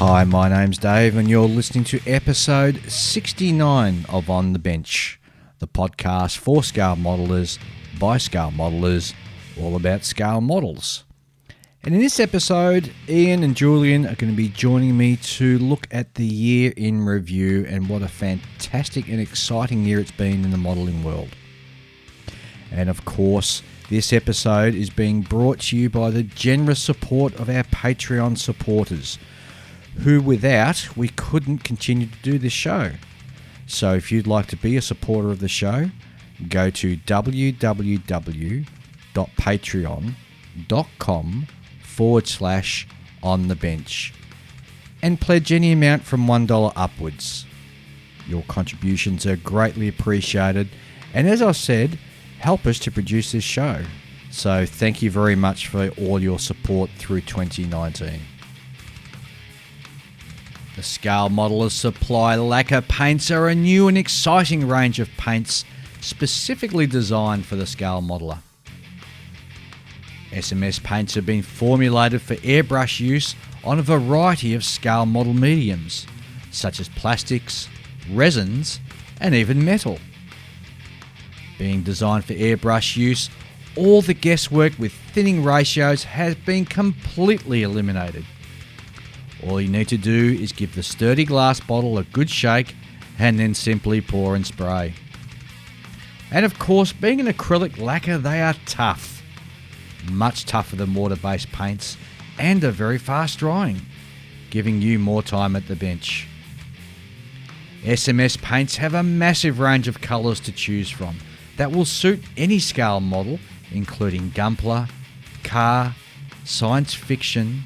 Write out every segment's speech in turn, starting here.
Hi, my name's Dave, and you're listening to episode 69 of On the Bench, the podcast for scale modelers, by scale modelers, all about scale models. And in this episode, Ian and Julian are going to be joining me to look at the year in review and what a fantastic and exciting year it's been in the modelling world. And of course, this episode is being brought to you by the generous support of our Patreon supporters, who without we couldn't continue to do this show. So if you'd like to be a supporter of the show, go to www.patreon.com/onthebench and pledge any amount from $1 upwards. Your contributions are greatly appreciated, and as I said, help us to produce this show. So thank you very much for all your support through 2019. The Scale Modelers Supply Lacquer Paints are a new and exciting range of paints specifically designed for the scale modeler. SMS paints have been formulated for airbrush use on a variety of scale model mediums, such as plastics, resins, and even metal. Being designed for airbrush use, all the guesswork with thinning ratios has been completely eliminated. All you need to do is give the sturdy glass bottle a good shake and then simply pour and spray. And of course, being an acrylic lacquer, they are tough. Much tougher than water-based paints and are very fast drying, giving you more time at the bench. SMS paints have a massive range of colours to choose from that will suit any scale model, including Gunpla, car, science fiction,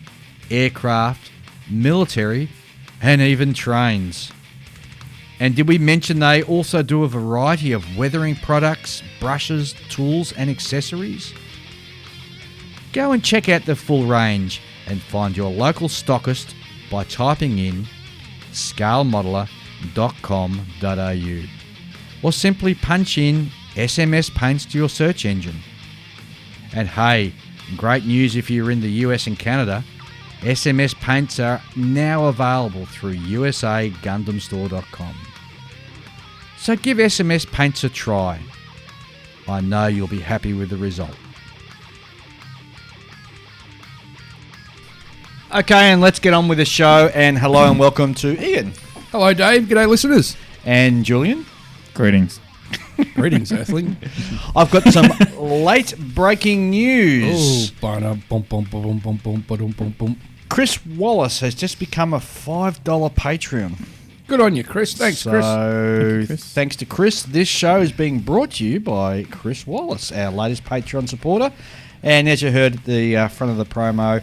aircraft, military, and even trains. And did we mention they also do a variety of weathering products, brushes, tools, and accessories? Go and check out the full range and find your local stockist by typing in scalemodeler.com.au or simply punch in SMS paints to your search engine. And hey, great news if you're in the US and Canada, SMS paints are now available through usagundamstore.com. So give SMS paints a try. I know you'll be happy with the result. Okay, and let's get on with the show. And hello and welcome to Ian. Hello, Dave. G'day, listeners. And Julian. Greetings. Greetings, Earthling. I've got some late breaking news. Chris Wallace has just become a $5 Patreon. Good on you, Chris. Thanks, Chris. So, thanks to Chris, this show is being brought to you by Chris Wallace, our latest Patreon supporter. And as you heard at the front of the promo,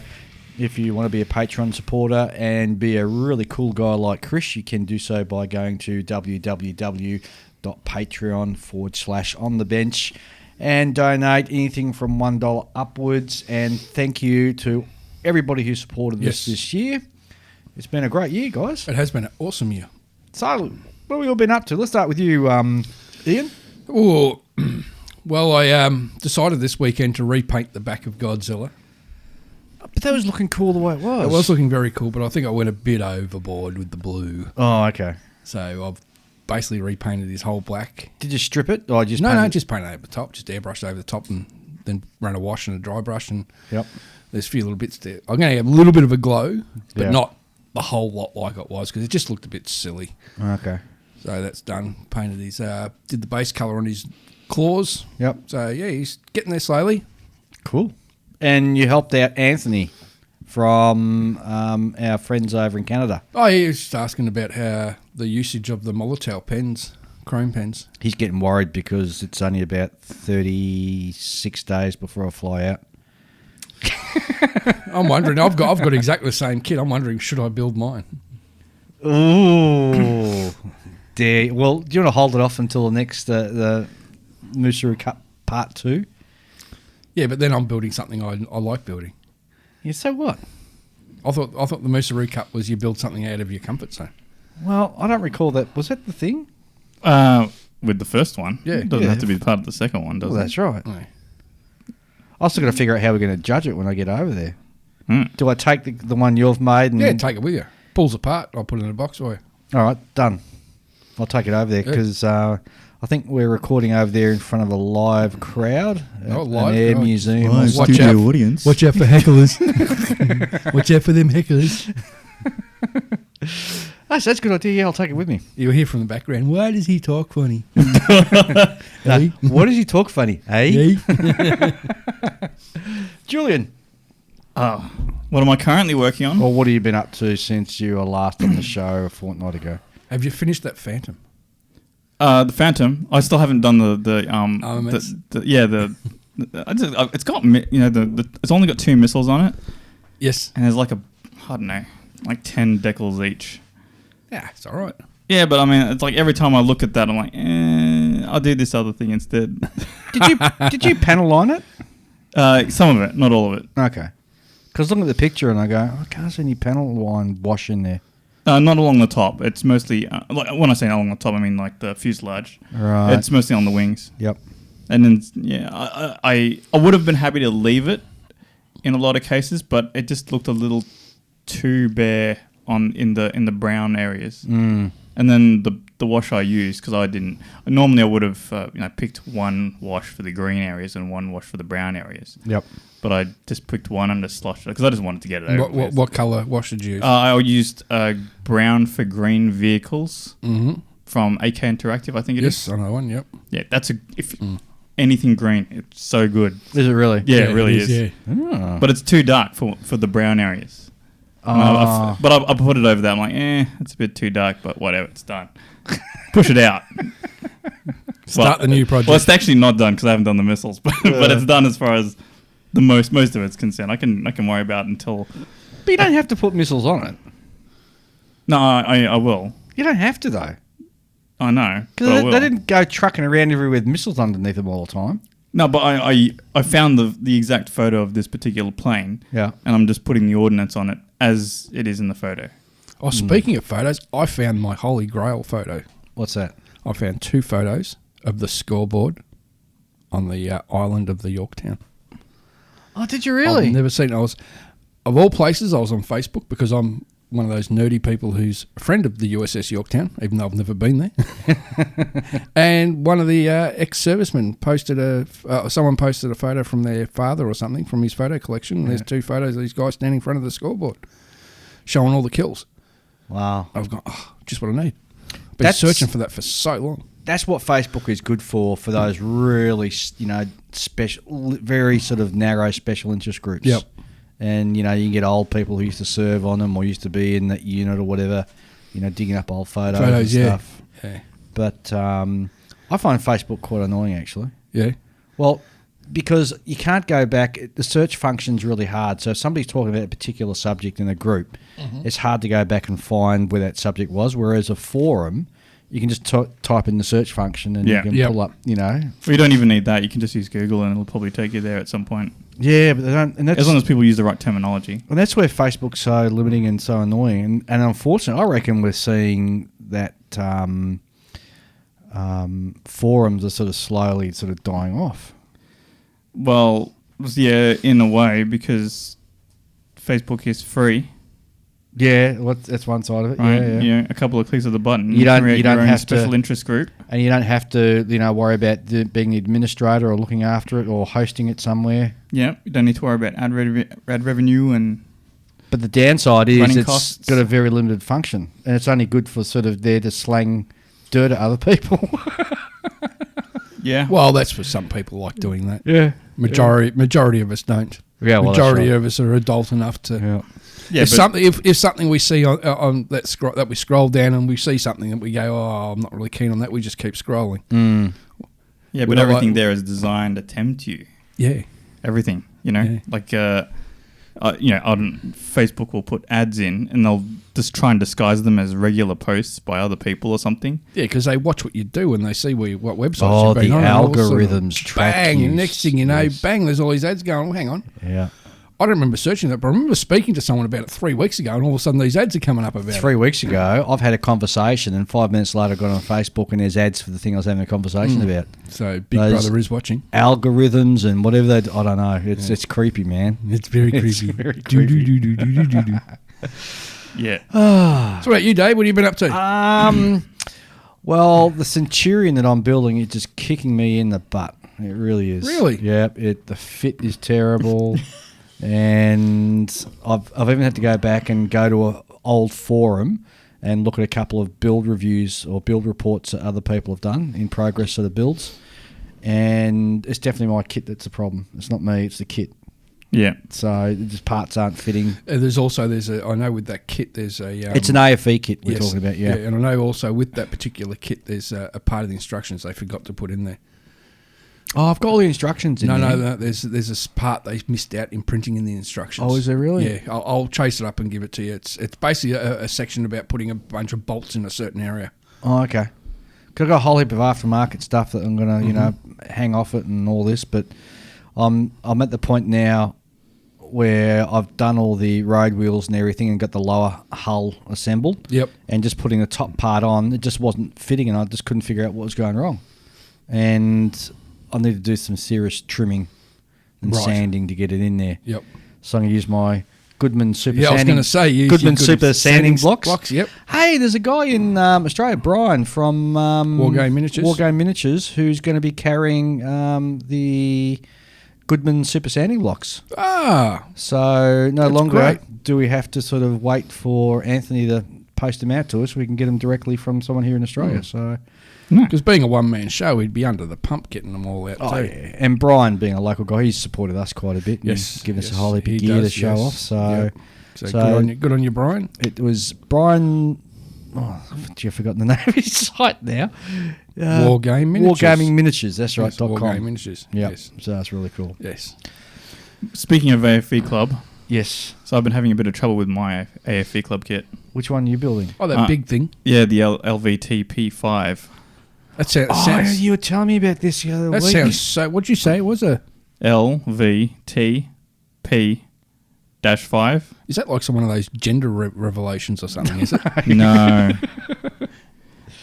if you want to be a Patreon supporter and be a really cool guy like Chris, you can do so by going to www.patreon.com/onthebench and donate anything from $1 upwards. And thank you to everybody who supported us this year. It's been a great year, guys. It has been an awesome year. So, what have we all been up to? Let's start with you, Ian. Oh, well, I decided this weekend to repaint the back of Godzilla. But that was looking cool the way it was. It was looking very cool, but I think I went a bit overboard with the blue. Oh, okay. So I've basically repainted his whole black. Did you strip it? Or just just painted it over the top. Just airbrushed over the top and then ran a wash and a dry brush. And there's a few little bits there. I'm going to have a little bit of a glow, but not the whole lot like it was because it just looked a bit silly. Okay. So that's done. Painted his, did the base colour on his claws. Yep. So yeah, he's getting there slowly. Cool. And you helped out Anthony from our friends over in Canada. Oh, he was just asking about how the usage of the Molotow pens, chrome pens. He's getting worried because it's only about 36 days before I fly out. I'm wondering. I've got exactly the same kit. I'm wondering, should I build mine? Ooh, dear. Well, do you want to hold it off until the next the Mooseru Cup Part 2? Yeah, but then I'm building something I like building. Yeah. So what? I thought the Mooseru Cup was you build something out of your comfort zone. Well, I don't recall that. Was that the thing? With the first one, it doesn't have to be part of the second one, does it? That's right. No. I still got to figure out how we're going to judge it when I get over there. Do I take the one you've made? And Yeah, take it with you. pulls apart, I'll put it in a box for you. All right, done. I'll take it over there because I think we're recording over there in front of a live crowd at live? an air museum. Live Watch studio out. audience. Watch out for hecklers. Watch out for them hecklers. That's a good idea. Yeah, I'll take it with me. You'll hear from the background, why does he talk funny? No, why does he talk funny? Hey? Julian. What am I currently working on? Well, what have you been up to since you were last on the show a fortnight ago? Have you finished that Phantom? The Phantom. I still haven't done Armaments. it's got it's only got 2 missiles on it, Yes. and there's like I don't know, like 10 decals each. Yeah, it's all right. Yeah, but I mean, it's like every time I look at that, I'm like, I'll do this other thing instead. Did you panel line it? Some of it, not all of it. Okay. Because looking at the picture and I go, I can't see any panel line wash in there. Not along the top. It's mostly like when I say along the top, I mean like the fuselage. Right. It's mostly on the wings. Yep. And then I would have been happy to leave it in a lot of cases, but it just looked a little too bare in the brown areas. Mm. And then the wash I used, because I didn't normally I would have picked one wash for the green areas and one wash for the brown areas. Yep. But I just picked one and just sloshed it because I just wanted to get it over with. What colour wash did you use? I used brown for green vehicles from AK Interactive, I think it is. Yes, I know one, yep. Yeah, that's anything green, it's so good. Is it really? Yeah, it really is. Yeah. Oh. But it's too dark for the brown areas. But I put it over that. I'm like, it's a bit too dark, but whatever, it's done. Push it out. Start the new project. Well, it's actually not done because I haven't done the missiles, but it's done as far as the most of it's concerned. I can worry about it until. But you don't have to put missiles on it. No, I will. You don't have to though. I know. Because they didn't go trucking around everywhere with missiles underneath them all the time. No, but I found the exact photo of this particular plane. Yeah. And I'm just putting the ordnance on it as it is in the photo. Oh, speaking of photos, I found my holy grail photo. What's that? I found 2 photos of the scoreboard on the island of the Yorktown. Oh, did you really? I've never seen it. Of all places, I was on Facebook because I'm one of those nerdy people who's a friend of the USS Yorktown, even though I've never been there. And one of the ex-servicemen posted someone posted a photo from their father or something from his photo collection. And there's 2 photos of these guys standing in front of the scoreboard, showing all the kills. Wow. I've gone, just what I need. Been searching for that for so long. That's what Facebook is good for those really, special, very sort of narrow special interest groups. Yep. And, you can get old people who used to serve on them or used to be in that unit or whatever, digging up old photos and stuff. Yeah. But I find Facebook quite annoying, actually. Yeah. Well, because you can't go back. The search function's really hard. So if somebody's talking about a particular subject in a group, it's hard to go back and find where that subject was. Whereas a forum, you can just type in the search function and you can pull up, Well, you don't even need that. You can just use Google and it'll probably take you there at some point. Yeah, but they don't. And that's, as long as people use the right terminology. And that's where Facebook's so limiting and so annoying. And unfortunately, I reckon we're seeing that forums are sort of slowly sort of dying off. Well, yeah, in a way, because Facebook is free. Yeah, that's one side of it. Right? Yeah. A couple of clicks of the button. You don't create your own have special to, interest group, and you don't have to, worry about being the administrator or looking after it or hosting it somewhere. Yeah, you don't need to worry about ad revenue and. But the downside is it's costs. got a very limited function, and it's only good for sort of there to slang dirt at other people. Yeah. Well, that's for some people like doing that. Yeah. Majority of us don't. Yeah. Well, majority of us are adult enough to. Yeah. Yeah, if something we see on that we scroll down and we see something that we go, I'm not really keen on that, we just keep scrolling. Mm. Yeah, but everything there is designed to tempt you. Yeah, everything. Facebook will put ads in and they'll just try and disguise them as regular posts by other people or something. Yeah, because they watch what you do and they see what websites you've been on. Oh, the algorithms track bang, you. And next thing you know, bang, there's all these ads going. Well, hang on. Yeah. I don't remember searching that, but I remember speaking to someone about it 3 weeks ago, and all of a sudden these ads are coming up about it. 3 weeks ago, I've had a conversation, and 5 minutes later I got on Facebook, and there's ads for the thing I was having a conversation about. So Big Brother is watching. Algorithms and whatever they do, I don't know. It's creepy, man. It's very creepy. It's very creepy. Yeah. So what about you, Dave? What have you been up to? Well, the Centurion that I'm building is just kicking me in the butt. It really is. Really? Yep. The fit is terrible, and I've even had to go back and go to an old forum and look at a couple of build reviews or build reports that other people have done in progress of the builds, and it's definitely my kit that's the problem. It's not me. It's the kit. Yeah. So just parts aren't fitting. I know with that kit, there's a... It's an AFE kit we're yes, talking about, yeah. And I know also with that particular kit, there's a part of the instructions they forgot to put in there. Oh, I've got all the instructions in there. No, there's a part they missed out in printing in the instructions. Oh, is there really? Yeah, I'll chase it up and give it to you. It's basically a section about putting a bunch of bolts in a certain area. Oh, okay. 'Cause I've got a whole heap of aftermarket stuff that I'm going to, hang off it and all this, but I'm at the point now where I've done all the road wheels and everything and got the lower hull assembled. Yep. And just putting the top part on, it just wasn't fitting and I just couldn't figure out what was going wrong. And I need to do some serious trimming and sanding to get it in there. Yep. So I'm going to use my Goodman Super Yeah, I was Sanding. going to say, use Goodman your Super Sanding blocks. Yep. Hey, there's a guy in Australia, Brian from Wargame Miniatures. Wargame Miniatures, who's going to be carrying the Goodman Super Sanding blocks. Ah. So no That's longer great. do we have to sort of wait for Anthony to post them out to us. We can get them directly from someone here in Australia. So. Because being a one-man show, he'd be under the pump getting them all out too. Yeah. And Brian, being a local guy, he's supported us quite a bit. Yes, given us a yes, whole heap of he gear to does, show yes. off. So, So good on you, Brian. It was Brian. Oh, I've forgotten the name of his site now. Wargame Miniatures. Wargaming Miniatures. That's right. Yes, .com. Wargame Miniatures. Yeah. Yes. So that's really cool. Yes. Speaking of AFE Club, Yes. so I've been having a bit of trouble with my AFE Club kit. Which one are you building? Oh, that big thing. Yeah, the LVT P5. That sounds. You were telling me about this the other That week. sounds so. What'd you say? It was a? LVT P-5. Is that like some one of those gender revelations or something? Is it? No.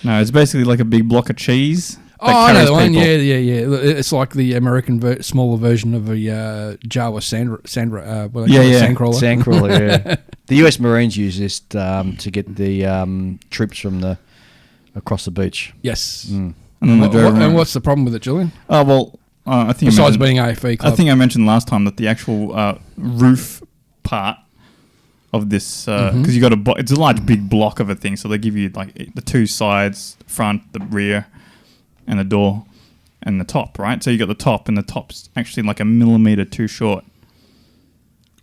No, it's basically like a big block of cheese. Oh, I know carries the one. people. Yeah. It's like the American smaller version of a Java Sandcrawler. Sandcrawler, yeah. The US Marines use this to get the troops from across the beach. Yes. Mm. And then they drove around. And what's the problem with it, Julian? Oh, well, I think Besides being AFE Club. I think I mentioned last time that the actual roof part of this, because you got it's a large big block of a thing, so they give you like the two sides, the front, the rear, and the door, and the top, right? So you got the top, and the top's actually like a millimeter too short.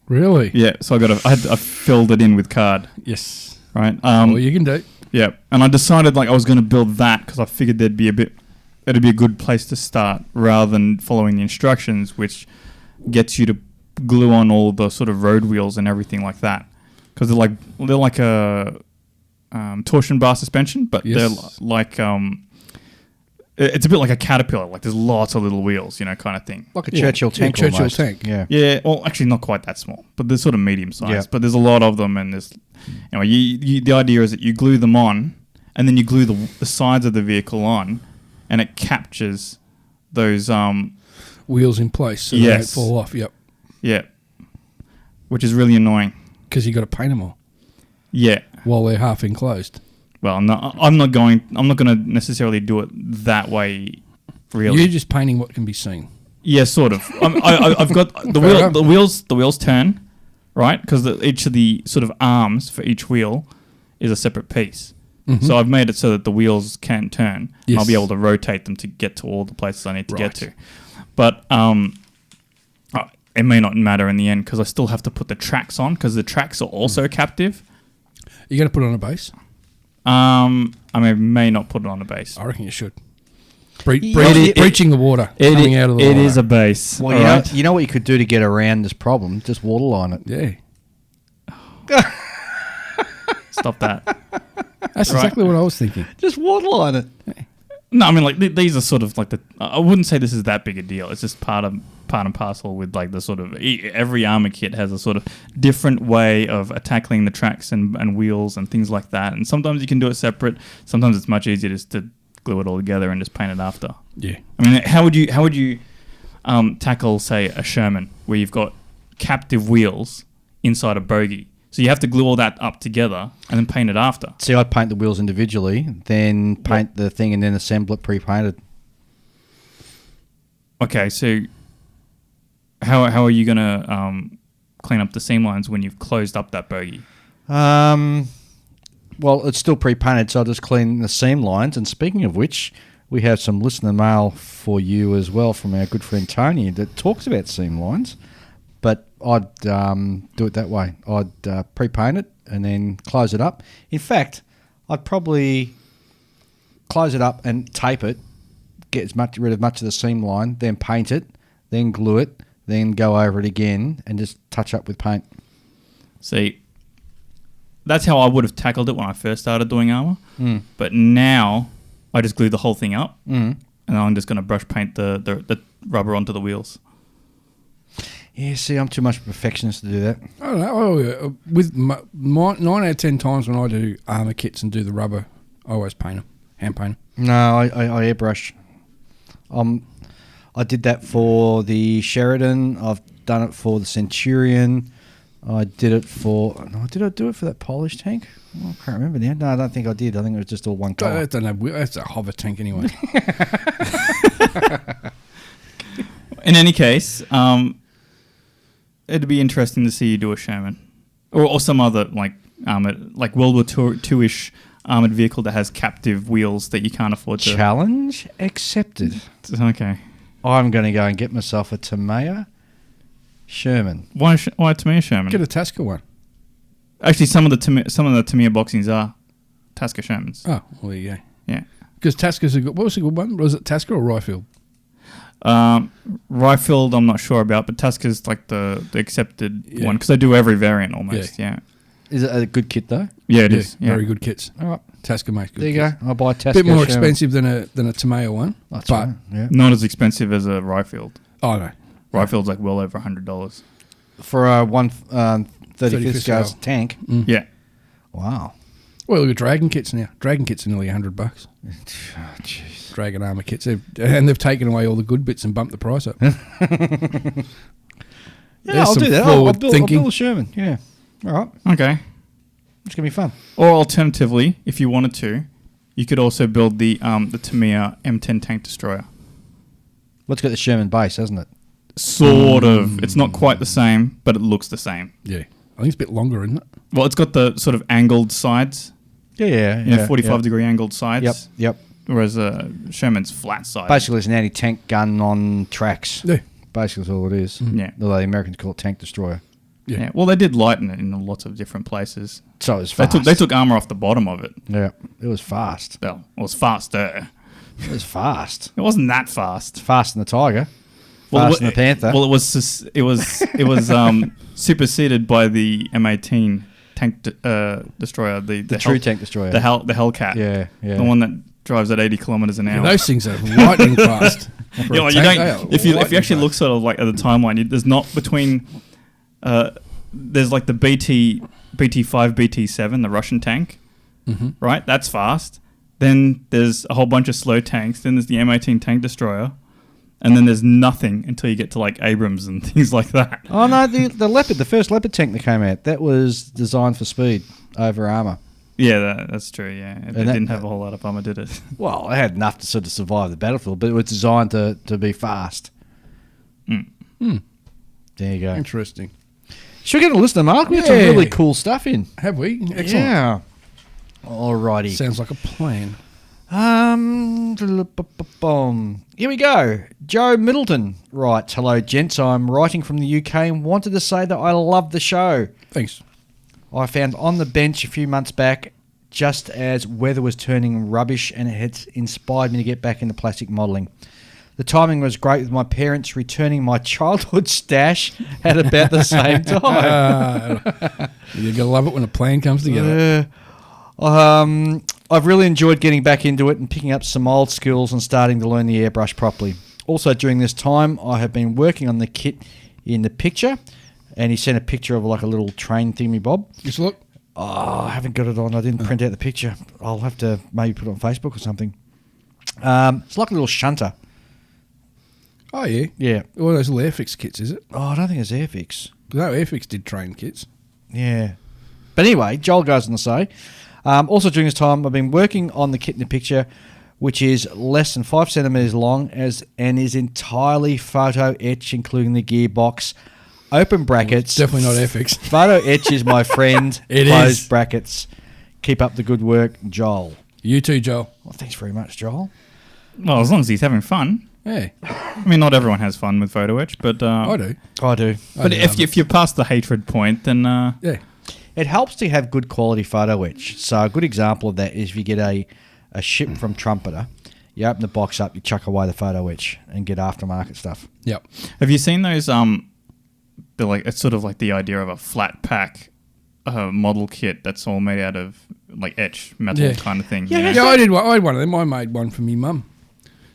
Really? Yeah, so I filled it in with card, Yes. right? Well, you can do. Yeah, and I decided like I was going to build that because I figured it'd be a good place to start rather than following the instructions, which gets you to glue on all the sort of road wheels and everything like that, because they're like a torsion bar suspension, but Yes. they're like it's a bit like a caterpillar. Like there's lots of little wheels, kind of thing. Like a Churchill tank Churchill almost. tank. Yeah. Yeah, well, actually not quite that small, but they're sort of medium sized. Yeah. But there's a lot of them, and there's anyway. The idea is that you glue them on, and then you glue the sides of the vehicle on, and it captures those Wheels in place so Yes. they don't fall off. Yep. yeah, which is really annoying. Because you got to paint them all Yeah. while they're half enclosed. Well, no, I'm not going to necessarily do it that way. Really. You're just painting what can be seen. Yeah, sort of. I've got the wheels turn, right? Because each of the sort of arms for each wheel is a separate piece. Mm-hmm. So I've made it so that the wheels can turn. And Yes. I'll be able to rotate them to get to all the places I need to get Right. to. But it may not matter in the end because I still have to put the tracks on because the tracks are also captive. You're going to put it on a base? I may not put it on a base. I reckon you should. It- Breaching the water. Coming out of the water. It is a base. Well, all right? you know what you could do to get around this problem? Just waterline it. Yeah. Stop that. That's Right. exactly what I was thinking. Just waterline it. No, I mean like these are sort of like I wouldn't say this is that big a deal. It's just part and parcel with like the sort of every armor kit has a sort of different way of tackling the tracks and wheels and things like that. And sometimes you can do it separate. Sometimes it's much easier just to glue it all together and just paint it after. Yeah. I mean, how would you tackle say a Sherman where you've got captive wheels inside a bogie? So you have to glue all that up together and then paint it after. See, I'd paint the wheels individually, then paint the thing and then assemble it pre-painted. Okay, so how are you going to clean up the seam lines when you've closed up that bogie? Well, it's still pre-painted, so I'll just clean the seam lines. And speaking of which, we have some listener mail for you as well from our good friend Tony that talks about seam lines. But I'd do it that way. I'd pre-paint it and then close it up. In fact, I'd probably close it up and tape it, get rid of much of the seam line, then paint it, then glue it, then go over it again and just touch up with paint. See, that's how I would have tackled it when I first started doing armour. But now I just glue the whole thing up and I'm just going to brush paint the rubber onto the wheels. Yeah, see, I'm too much of a perfectionist to do that. I don't know. With 9 out of 10 times when I do armour kits and do the rubber, I always paint them, hand paint them. No, I airbrush. I did that for the Sheridan. I've done it for the Centurion. I did it for... No, did I do it for that Polish tank? Oh, I can't remember now. No, I don't think I did. I think it was just all one colour. That's a hover tank anyway. In any case, it'd be interesting to see you do a Sherman. Or some other armored, like World War II-ish armoured vehicle that has captive wheels that you can't afford to... Challenge accepted. Okay. I'm going to go and get myself a Tamiya Sherman. Why Tamiya Sherman? Get a Tasca one. Actually, some of the Tamiya boxings are Tasca Shermans. Oh, well, there you go. Yeah. Because Tasca's a good... What was a good one? Was it Tasca or Riffield? Riffield, I'm not sure about, but Tasca's like the accepted one because they do every variant almost. Yeah. Is it a good kit though? Yeah, it is. Yeah. Very good kits. All right. Tasca makes good There you kits. go. I'll buy a Tasca. A bit more Sherman. expensive than a Tamiya one. That's but right. Yeah. Not as expensive as a Riffield. Oh, no. Rifield's like well over $100. For a 1/35 scale tank. Yeah. Wow. Well, look at Dragon kits now. Dragon kits are nearly $100. Oh, jeez. Dragon armour kits. They've taken away all the good bits and bumped the price up. Yeah, There's I'll some do that. I'll forward build thinking. a Sherman. Yeah. All right. Okay. It's going to be fun. Or alternatively, if you wanted to, you could also build the Tamiya M10 tank destroyer. Well, it's got the Sherman base, hasn't it? Sort of. It's not quite the same, but it looks the same. Yeah. I think it's a bit longer, isn't it? Well, it's got the sort of angled sides. Yeah. 45-degree angled sides. Yep. Whereas Sherman's flat side. Basically, it's an anti-tank gun on tracks. Yeah. Basically, that's all it is. Yeah. Although the Americans call it tank destroyer. Yeah. Well, they did lighten it in lots of different places. So it was fast. They took armor off the bottom of it. Yeah. It was fast. Well, it was faster. It was fast. It wasn't that fast. Fast than the Tiger. Well, Fast than the Panther. Well, it was superseded by the M18 tank destroyer. The true tank destroyer. The Hellcat. Yeah. The one that drives at 80 kilometers an hour. Yeah, those things are lightning fast. You know, if you actually look sort of like at the timeline, there's not between. There's like the BT5, BT7, the Russian tank, right? That's fast. Then there's a whole bunch of slow tanks. Then there's the M18 tank destroyer, and then there's nothing until you get to like Abrams and things like that. Oh no, the Leopard, the first Leopard tank that came out, that was designed for speed over armor. Yeah, that's true. Yeah, it didn't have a whole lot of armor, did it? Well, it had enough to sort of survive the battlefield, but it was designed to be fast. There you go. Interesting. Should we get a listener, Mark? We had some really cool stuff in. Have we? Excellent. Yeah. Alrighty. Sounds like a plan. Here we go. Joe Middleton writes, "Hello, gents. I'm writing from the UK and wanted to say that I love the show. Thanks. I found On the Bench a few months back just as weather was turning rubbish and it had inspired me to get back into plastic modelling. The timing was great with my parents returning my childhood stash at about the same time." You're going to love it when a plan comes together. I've really enjoyed getting back into it and picking up some old skills and starting to learn the airbrush properly. Also, during this time, I have been working on the kit in the picture, and he sent a picture of like a little train thingy bob. Just look. Oh, I haven't got it on. I didn't print out the picture. I'll have to maybe put it on Facebook or something. It's like a little shunter. Oh, yeah. Yeah. All those little Airfix kits, is it? Oh, I don't think it's Airfix. No, Airfix did train kits. Yeah. But anyway, Joel goes on to say, also during this time, I've been working on the kit in the picture, which is less than 5 centimetres long and is entirely photo etch, including the gearbox. Open brackets. Well, definitely not FX. Photo etch is my friend. It Close is. brackets. Keep up the good work, Joel. You too, Joel. Well, thanks very much, Joel. Well, as long as he's having fun. Yeah, I mean, not everyone has fun with photo etch, but I do. I do. But if you're past the hatred point, then Yeah. It helps to have good quality photo etch. So a good example of that is if you get a ship from Trumpeter, you open the box up, you chuck away the photo etch and get aftermarket stuff. Yep. have you seen those? They're like it's sort of like the idea of a flat pack model kit that's all made out of like etch metal kind of thing. Yeah, you know? yeah. Yeah, I did. I had one of them. I made one for me mum.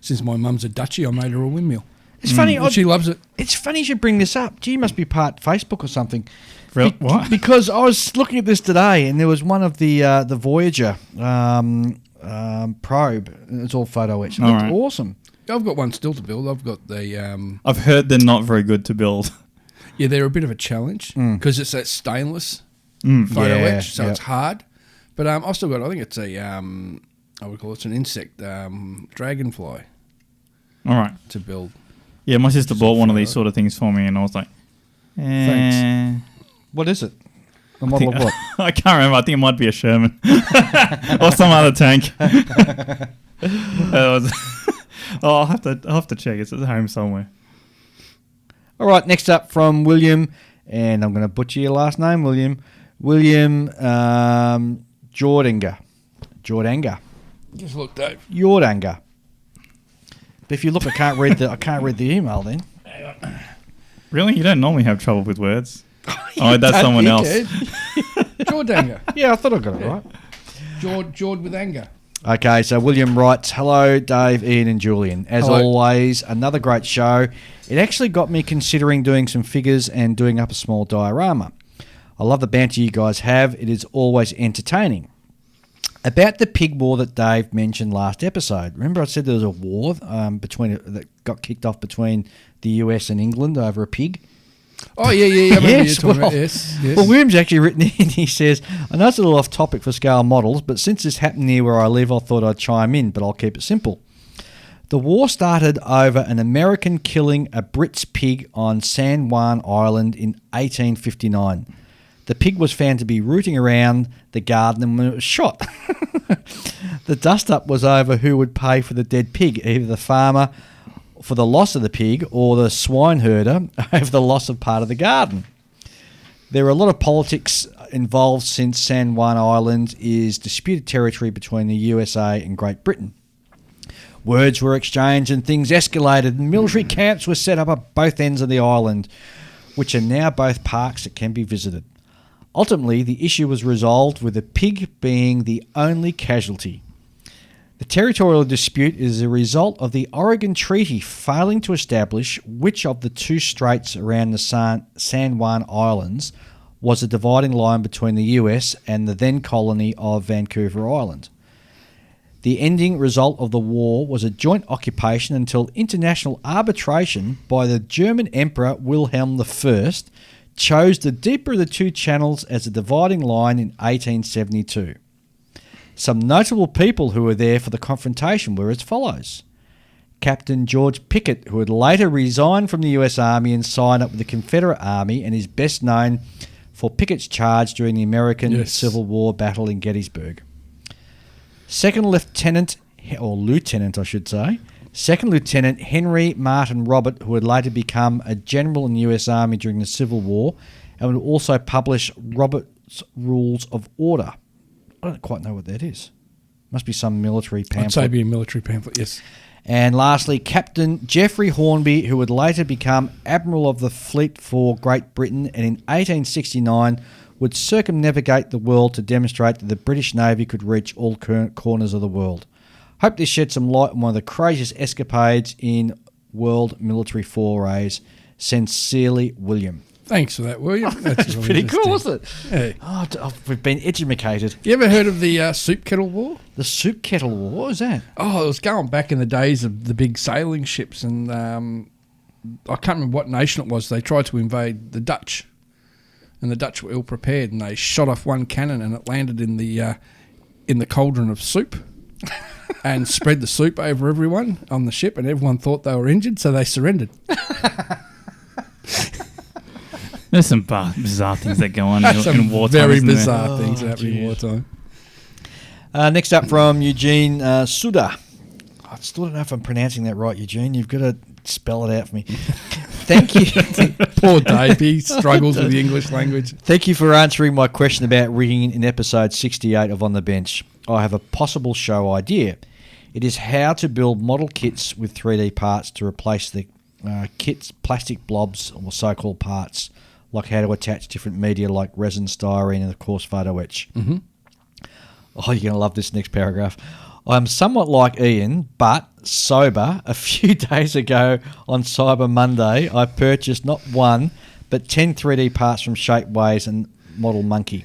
Since my mum's a Dutchie, I made her a windmill. It's funny. And she loves it. It's funny you should bring this up. Gee, you must be part Facebook or something. What? Because I was looking at this today, and there was one of the Voyager probe. It's all photo etch. It All looked right. awesome. I've got one still to build. I've got the I've heard they're not very good to build. yeah, they're a bit of a challenge because it's that stainless photo Yeah, etch, so yep. it's hard. But I've still got. I think it's a I would call it an insect dragonfly All right. to build. Yeah, my sister bought one of these photo. sort of things for me, and I was like, Thanks. What is it? A model of what? I can't remember. I think it might be a Sherman or some other tank. I'll have to check. It's at home somewhere. All right, next up from William, and I'm going to butcher your last name, William. William Jordanger. Just look, Dave. Jordanger. But if you look, I can't read the email then. Really, you don't normally have trouble with words. Oh, that's someone else. Jordanger. Yeah, I thought I got it right. Jord with anger. Okay, so William writes, hello, Dave, Ian and Julian. As Hello. always, another great show. It actually got me considering doing some figures and doing up a small diorama. I love the banter you guys have. It is always entertaining. About the pig war that Dave mentioned last episode. Remember I said there was a war that got kicked off between the US and England over a pig? Oh, yeah. I remember you Yes, talking about well, yes. Well, William's actually written in, he says, I know it's a little off topic for scale models, but since this happened near where I live, I thought I'd chime in, but I'll keep it simple. The war started over an American killing a Brit's pig on San Juan Island in 1859. The pig was found to be rooting around the garden when it was shot. The dust-up was over who would pay for the dead pig, either the farmer for the loss of the pig or the swine herder over the loss of part of the garden. There are a lot of politics involved since San Juan Island is disputed territory between the USA and Great Britain. Words were exchanged and things escalated, and military camps were set up at both ends of the island, which are now both parks that can be visited. Ultimately, the issue was resolved with the pig being the only casualty. The territorial dispute is a result of the Oregon Treaty failing to establish which of the two straits around the San Juan Islands was a dividing line between the US and the then colony of Vancouver Island. The ending result of the war was a joint occupation until international arbitration by the German Emperor Wilhelm I chose the deeper of the two channels as a dividing line in 1872. Some notable people who were there for the confrontation were as follows. Captain George Pickett, who had later resigned from the US Army and signed up with the Confederate Army and is best known for Pickett's charge during the American Civil War battle in Gettysburg. Second Lieutenant Henry Martin Robert, who would later become a general in the US Army during the Civil War and would also publish Robert's Rules of Order. I don't quite know what that is. Must be some military pamphlet. I'd say it'd be a military pamphlet, yes. And lastly, Captain Geoffrey Hornby, who would later become Admiral of the Fleet for Great Britain and in 1869 would circumnavigate the world to demonstrate that the British Navy could reach all corners of the world. Hope this sheds some light on one of the craziest escapades in world military forays. Sincerely, William. Thanks for that, William. That's really Pretty cool, interesting. wasn't it? Yeah. We've been educated. You ever heard of the soup kettle war? The soup kettle war, what was that? Oh, it was going back in the days of the big sailing ships, and I can't remember what nation it was. They tried to invade the Dutch, and the Dutch were ill prepared, and they shot off one cannon, and it landed in the cauldron of soup, and spread the soup over everyone on the ship, and everyone thought they were injured, so they surrendered. There's some bizarre things that go on in wartime. Very bizarre things happening in wartime. Next up from Eugene Suda. I still don't know if I'm pronouncing that right, Eugene. You've got to spell it out for me. Thank you. Poor Dave, he struggles with the English language. Thank you for answering my question about rigging in episode 68 of On the Bench. I have a possible show idea. It is how to build model kits with 3D parts to replace the kit's plastic blobs or so-called parts, like how to attach different media like resin, styrene, and of course photo etch. Mm-hmm. Oh, you're going to love this next paragraph. I'm somewhat like Ian, but sober. A few days ago on Cyber Monday, I purchased not one, but 10 3D parts from Shapeways and Model Monkey.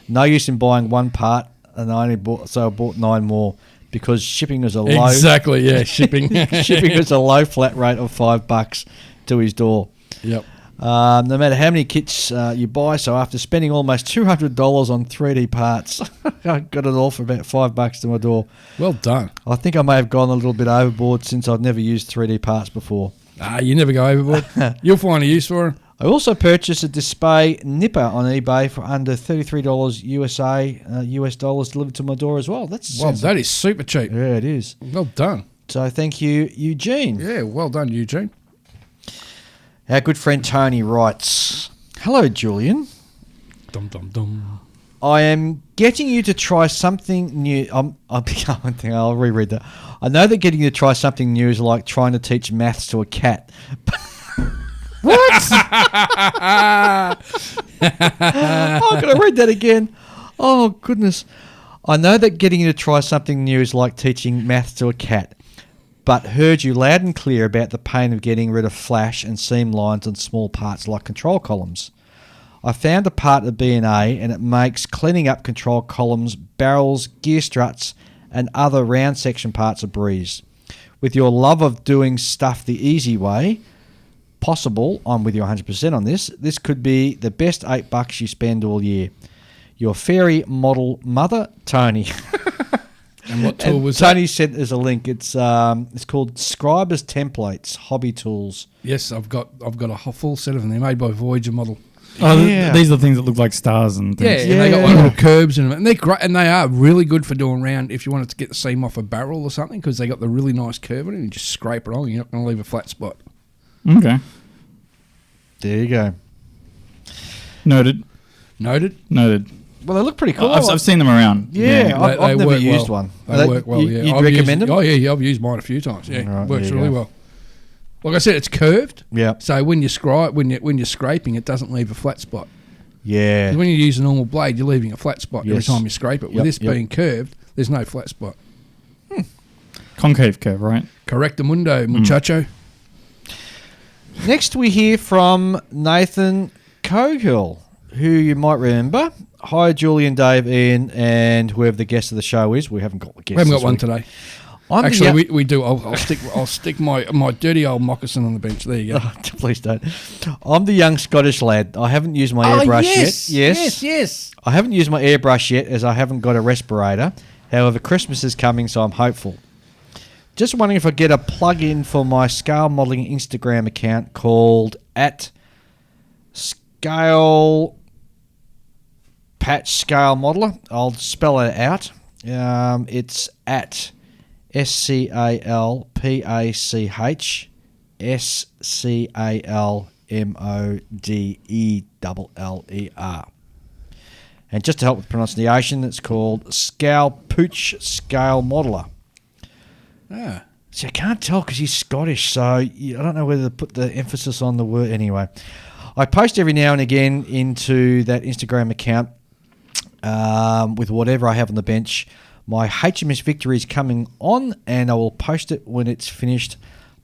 No use in buying one part, and I bought 9 more because shipping was a low. Exactly, yeah, shipping. Shipping was a low flat rate of $5 to his door. Yep. No matter how many kits you buy, so after spending almost $200 on 3D parts, I got it all for about $5 to my door. Well done. I think I may have gone a little bit overboard since I'd never used 3D parts before. You never go overboard. You'll find a use for it. I also purchased a display nipper on eBay for under $33 US dollars delivered to my door as well. That is super cheap. Yeah, it is. Well done. So thank you, Eugene. Yeah, well done, Eugene. Our good friend Tony writes, "Hello, Julian. Dum dum dum. I am getting you to try something new." I'll reread that. I know that getting you to try something new is like trying to teach maths to a cat. What? I'm going to read that again. Oh, goodness. I know that getting you to try something new is like teaching maths to a cat, but heard you loud and clear about the pain of getting rid of flash and seam lines on small parts like control columns. I found a part of B&A and it makes cleaning up control columns, barrels, gear struts and other round section parts a breeze. With your love of doing stuff the easy way possible, I'm with you 100% on this, this could be the best $8 you spend all year. Your fairy model mother, Tony. And what tool was Tony sent us a link. It's called Scriber's Templates Hobby Tools. Yes, I've got a full set of them. They're made by Voyager Model. Oh, yeah. These are the things that look like stars and things. Yeah, and they got like little curves in them, and they're great, and they are really good for doing round. If you wanted to get the seam off a barrel or something, because they got the really nice curve in it, and you just scrape it on. You're not going to leave a flat spot. Okay. There you go. Noted. Well, they look pretty cool. I've seen them around. Yeah, I've never used one. They work well, yeah. You'd recommend them? Oh, yeah, I've used mine a few times. Yeah, Right, works really well. Like I said, it's curved. Yeah. So when you're scraping, it doesn't leave a flat spot. Yeah. 'Cause when you use a normal blade, you're leaving a flat spot every Yes. time you scrape it. With this being curved, there's no flat spot. Concave curve, right? Correctamundo, muchacho. Next we hear from Nathan Cogill, who you might remember. Hi, Julian, Dave, Ian, and whoever the guest of the show is. We haven't got a guest. We haven't got this one week. today. I'm Actually, we do. I'll stick my dirty old moccasin on the bench. There you go. Oh, please don't. I'm the young Scottish lad. I haven't used my airbrush yet. Yes. I haven't used my airbrush yet as I haven't got a respirator. However, Christmas is coming, so I'm hopeful. Just wondering if I get a plug-in for my scale modelling Instagram account called @scale patch scale modeler. I'll spell it out. It's at SCALPACHSCALMODELLER. And just to help with pronunciation, it's called Scale Pooch Scale Modeler. Ah. See, I can't tell because he's Scottish, so I don't know whether to put the emphasis on the word. Anyway, I post every now and again into that Instagram account with whatever I have on the bench. My HMS Victory is coming on, and I will post it when it's finished.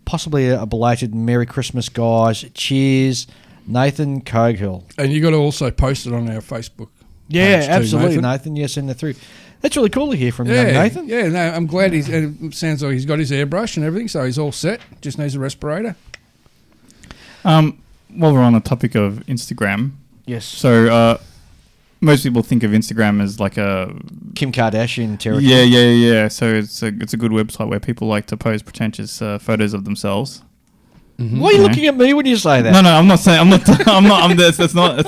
Possibly a belated Merry Christmas, guys. Cheers, Nathan Cogill. And you got to also post it on our Facebook. Yeah, page too, absolutely, Nathan. Yeah, send that through. That's really cool to hear from Nathan. Yeah, no, I'm glad it sounds like he's got his airbrush and everything, so he's all set. Just needs a respirator. While we're on the topic of Instagram, Yes. So most people think of Instagram as like a Kim Kardashian territory. Yeah. So it's a good website where people like to post pretentious photos of themselves. Why are you looking at me when you say that? No, I'm not saying. I'm not. That's not.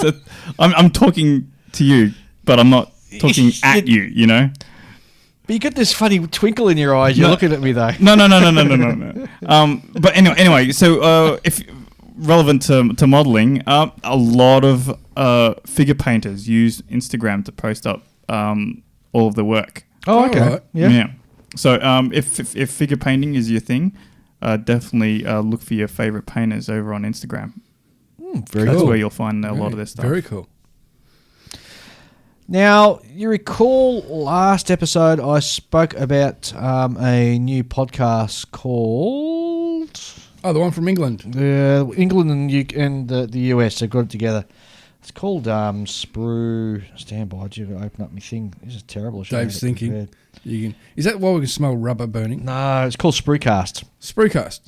I'm talking to you, but I'm not talking at you. You know. But you got this funny twinkle in your eyes. You're looking at me though. No. But anyway. So if relevant to modeling, a lot of figure painters use Instagram to post up all of the work. Oh, okay. Right. Yeah. So if figure painting is your thing, definitely look for your favorite painters over on Instagram. Very That's cool. where you'll find a lot of this stuff. Very cool. Now, you recall last episode I spoke about a new podcast called Oh, the one from England. England and the US. They've got it together. It's called Sprue. Stand by, you to open up my thing. This is terrible. Dave's thinking. Is that why we can smell rubber burning? No, it's called Spruecast. Spruecast.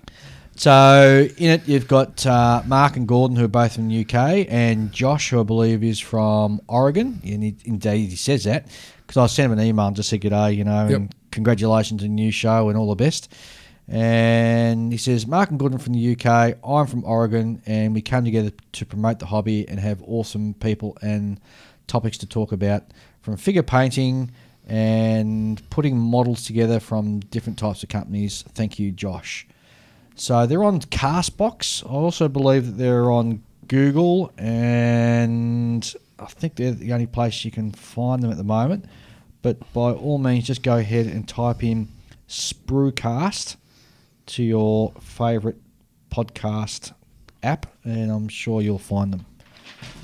So in it, you've got Mark and Gordon, who are both from the UK, and Josh, who I believe is from Oregon. And indeed, he says that because I sent him an email and just said, "G'day, and congratulations on the new show and all the best." And he says, Mark and Gordon from the UK, I'm from Oregon, and we come together to promote the hobby and have awesome people and topics to talk about, from figure painting and putting models together from different types of companies. Thank you, Josh. So they're on Castbox. I also believe that they're on Google, and I think they're the only place you can find them at the moment. But by all means, just go ahead and type in Spruecast to your favourite podcast app, and I'm sure you'll find them.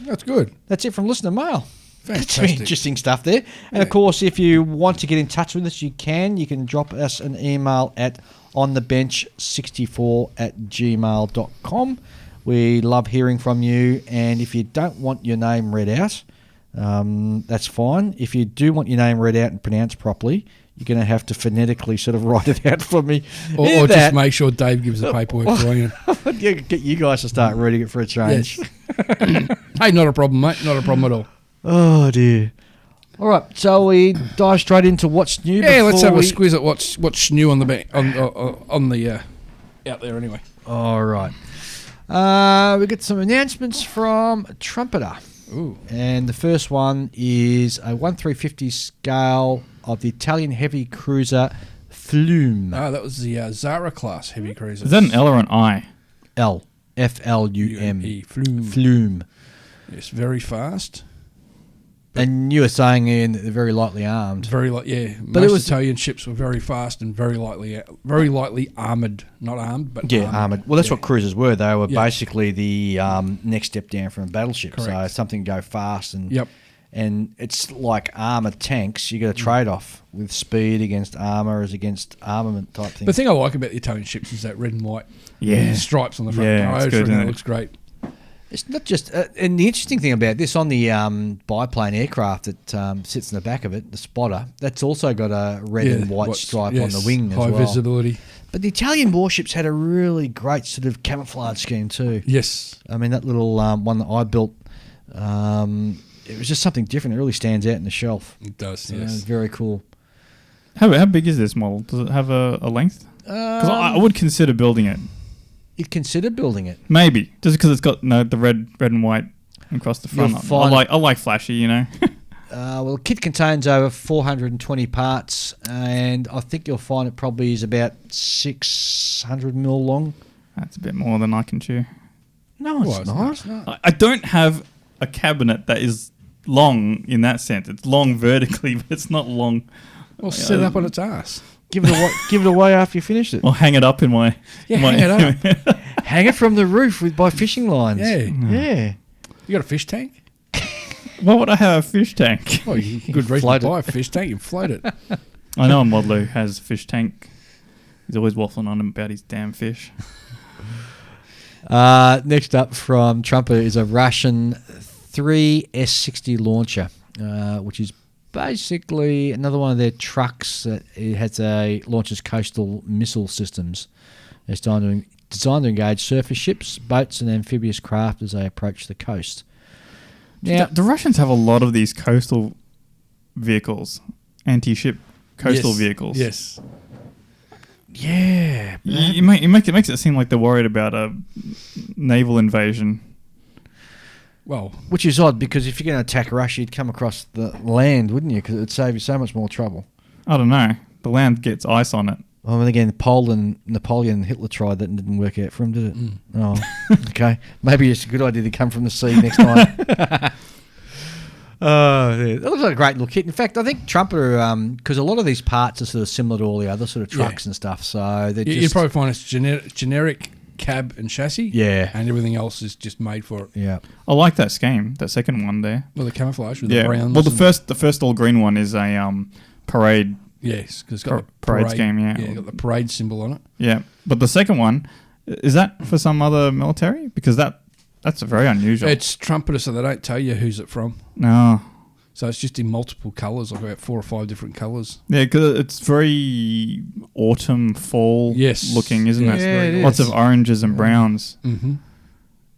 That's good. That's it from listener mail. Fantastic. Some interesting stuff there. And of course, if you want to get in touch with us, you can drop us an email at onthebench64@gmail.com. We love hearing from you, and if you don't want your name read out, that's fine. If you do want your name read out and pronounced properly, you're going to have to phonetically sort of write it out for me. Or just make sure Dave gives the paperwork for you. Get you guys to start reading it for a change. Yes. Hey, not a problem, mate. Not a problem at all. Oh, dear. All right, so we dive straight into what's new. Yeah, let's have a squiz at what's new on the out there anyway. All right. We get some announcements from Trumpeter. Ooh. And the first one is a 1/350 scale of the Italian heavy cruiser Flume. Oh, that was the Zara class heavy cruiser. Is that an L or an I? L. F-L-U-M. Flume. Flume. Yes, very fast. And you were saying, Ian, that they're very lightly armed. Very light, yeah. But Most Italian ships were very fast and very lightly armoured. Not armed, but armoured. Well, that's yeah. what cruisers were. They were Yeah. basically the next step down from a battleship. Correct. So something go fast and Yep. and it's like armoured tanks. You got a trade off with speed against armour as against armament type thing. The thing I like about the Italian ships is that red and white stripes on the front. Yeah, it's good, isn't It it? looks great. It's not just, and the interesting thing about this, on the biplane aircraft that sits in the back of it, the spotter, that's also got a red and white stripe on the wing as high well. visibility. But the Italian warships had a really great sort of camouflage scheme too. Yes. I mean, that little one that I built, it was just something different. It really stands out in the shelf. It does, So yes. it's very cool. How big is this model? Does it have a length? Because I would consider building it. You'd consider building it. Maybe just because it's got the red and white across the front. You'll find I like flashy, you know. Well, the kit contains over 420 parts, and I think you'll find it probably is about 600 mil long. That's a bit more than I can chew. No, Well, it's not. I don't have a cabinet that is long in that sense. It's long vertically, but it's not long. Well, set it up on its ass. Give it away after you finish it. Or hang it up in my... Yeah, hang it up. Hang it from the roof by fishing lines. Yeah. Yeah. You got a fish tank? Why would I have a fish tank? Well, good reason float to it. buy a fish tank and float it. I know a modeler who has a fish tank. He's always waffling on him about his damn fish. Next up from Trumpeter is a Russian 3 S60 launcher, which is basically another one of their trucks that it launches coastal missile systems. It's designed to engage surface ships, boats and amphibious craft as they approach the coast. Now, The Russians have a lot of these coastal vehicles, anti-ship coastal vehicles. Yes. yeah. It makes it seem like they're worried about a naval invasion. Well, Which is odd because if you're going to attack Russia, you'd come across the land, wouldn't you? Because it'd save you so much more trouble. I don't know. The land gets ice on it. Well, then again, Napoleon and Hitler tried that and didn't work out for him, did it? Oh, okay. Maybe it's a good idea to come from the sea next time. Oh, yeah. That looks like a great little kit. In fact, I think Trumpeter, because a lot of these parts are sort of similar to all the other sort of trucks and stuff, so they're you'd probably find it's generic cab and chassis. Yeah. And everything else is just made for it. Yeah. I like that scheme, that second one there. Well, the camouflage with the browns. Well, the first all green one is a parade. Yes, because it's got the parade scheme, yeah. Yeah, got the parade symbol on it. Yeah, but the second one, is that for some other military? Because that's very unusual. It's Trumpeter, so they don't tell you who's it from. No. So it's just in multiple colours, like about 4 or 5 different colours. Yeah, because it's very autumn, fall looking, isn't Yeah, it? it is. Lots of oranges and browns. Mm-hmm.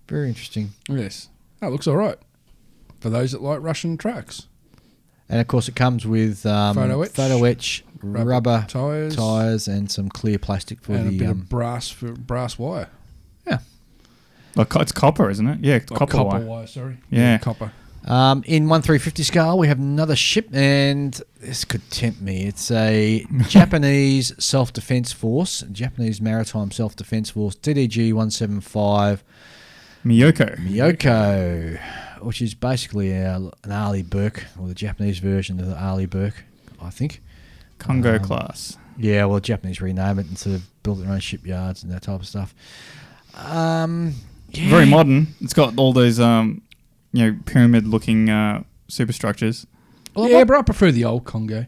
Very interesting. Yes. That looks all right for those that like Russian trucks. And, of course, it comes with photo etch, rubber tyres and some clear plastic for and the... a bit of brass wire. Yeah. Like, it's copper, isn't it? Yeah, copper wire. Sorry. Yeah. Copper. In 1/350 scale, we have another ship, and this could tempt me. It's a Japanese self-defense force, Japanese Maritime Self-Defense Force, DDG 175 Miyoko, which is basically an Arleigh Burke, or the Japanese version of the Arleigh Burke, I think. Congo class. Yeah, well, Japanese rename it and sort of build their own shipyards and that type of stuff. Very modern. It's got all those pyramid-looking superstructures. Well, yeah, but I prefer the old Congo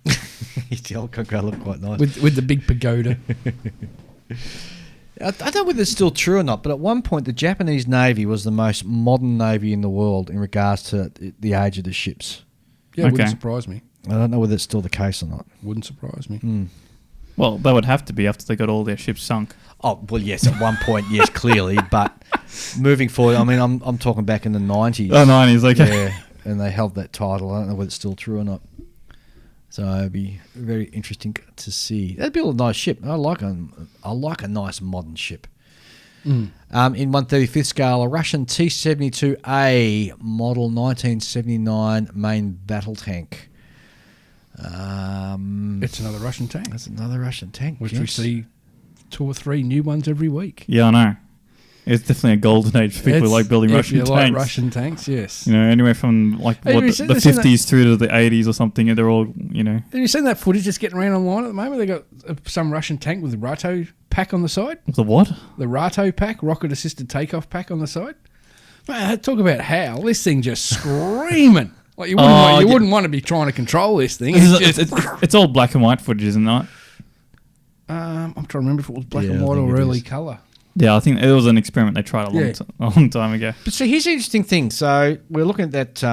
The old Congo look quite nice. with the big pagoda. I don't know whether it's still true or not, but at one point the Japanese Navy was the most modern navy in the world in regards to the age of the ships. Yeah, Okay. wouldn't surprise me. I don't know whether it's still the case or not. Wouldn't surprise me. Mm. Well, they would have to be after they got all their ships sunk. Oh, well, yes, at one point, yes, clearly, but moving forward, I mean, I'm talking back in the 90s. Oh, 90s, okay. Yeah, and they held that title. I don't know whether it's still true or not. So it'd be very interesting to see. That'd be a nice ship. I like a nice modern ship. Mm. In 1/35th scale, a Russian T-72A model 1979 main battle tank. It's another Russian tank, That's another Russian tank, which yes. we see 2 or 3 new ones every week. Yeah, I know. It's definitely a golden age for people who like building Russian tanks. Like Russian tanks, yes. You know, anywhere from like Have you the seen 50s through to the 80s or something. They're all, you know. Have you seen that footage that's getting around online at the moment? They got some Russian tank with a Rato pack on the side. The what? The Rato pack, rocket assisted takeoff pack on the side. Man, talk about how this thing just screaming. Like you wouldn't want to be trying to control this thing. It's all black and white footage, isn't it? I'm trying to remember if it was black Yeah, and I white think or it early is. colour. Yeah, I think it was an experiment they tried a long time ago. But see, here's the interesting thing. So we're looking at that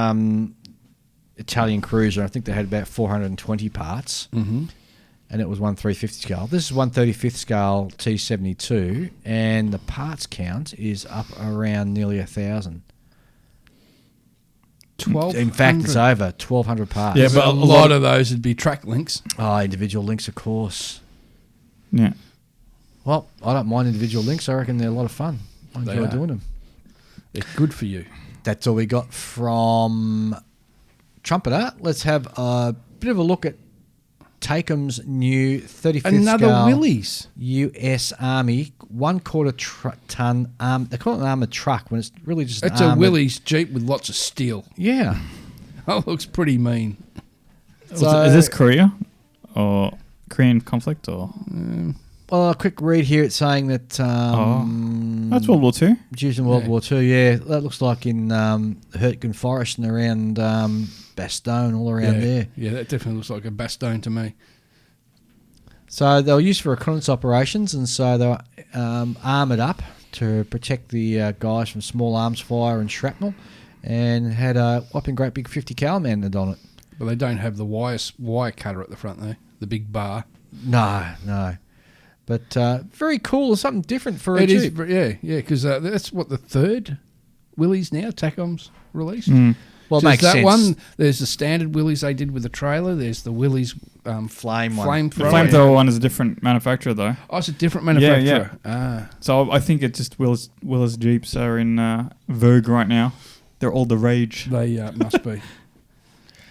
Italian cruiser. I think they had about 420 parts, Mm-hmm. and it was 1/350 scale. This is 1/35th scale T-72, and the parts count is up around nearly 1,000. 1,200. In fact, it's over 1,200 parts. Yeah, But but a lot of those would be track links. Oh, individual links, of course. Yeah. Well, I don't mind individual links. I reckon they're a lot of fun. I They enjoy are. doing them. It's good for you. That's all we got from Trumpeter. Let's have a bit of a look at Takeham's new 35th Another scale Willys. US Army 1/4 ton they call it an armoured truck when it's really just It's an a armoured- Willys Jeep with lots of steel. Yeah. That looks pretty mean. So- is this Korea or Korean conflict or? Well, a quick read here. It's saying that That's World War II. used in World Yeah. War II. Yeah, that looks like in Hurtgen Forest and around Bastogne, all around there. Yeah, that definitely looks like a Bastogne to me. So they were used for reconnaissance operations, and so they were armoured up to protect the guys from small arms fire and shrapnel, and had a whopping great big 50 cal mounted on it. But they don't have the wire cutter at the front there, the big bar. No. But very cool, something different for a It is, Jeep. yeah, because that's what the third Willys now, TACOM's released. Well, it So makes there's that sense. one. There's the standard Willys they did with the trailer. There's the Willys Flame one. flamethrower. The flamethrower one is a different manufacturer, though. Oh, it's a different manufacturer. Yeah. So I think it's just Willis Jeeps are in vogue right now. They're all the rage. They must be.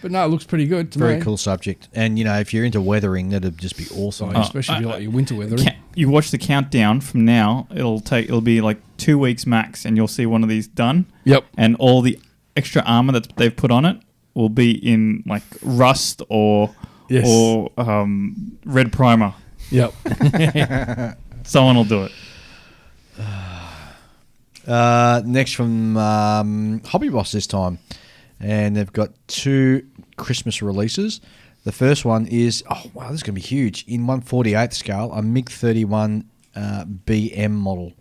But no, it looks pretty good to Very me. cool subject. And, if you're into weathering, that'd just be awesome. Especially if you like your winter weathering. You watch the countdown from now. It'll be like 2 weeks max, and you'll see one of these done. Yep. And all the extra armor that they've put on it will be in like rust or red primer. Yep. Someone will do it. Next from Hobby Boss this time. And they've got 2 Christmas releases. The first one is, this is going to be huge. In 1/48th scale, a MiG-31 BM model.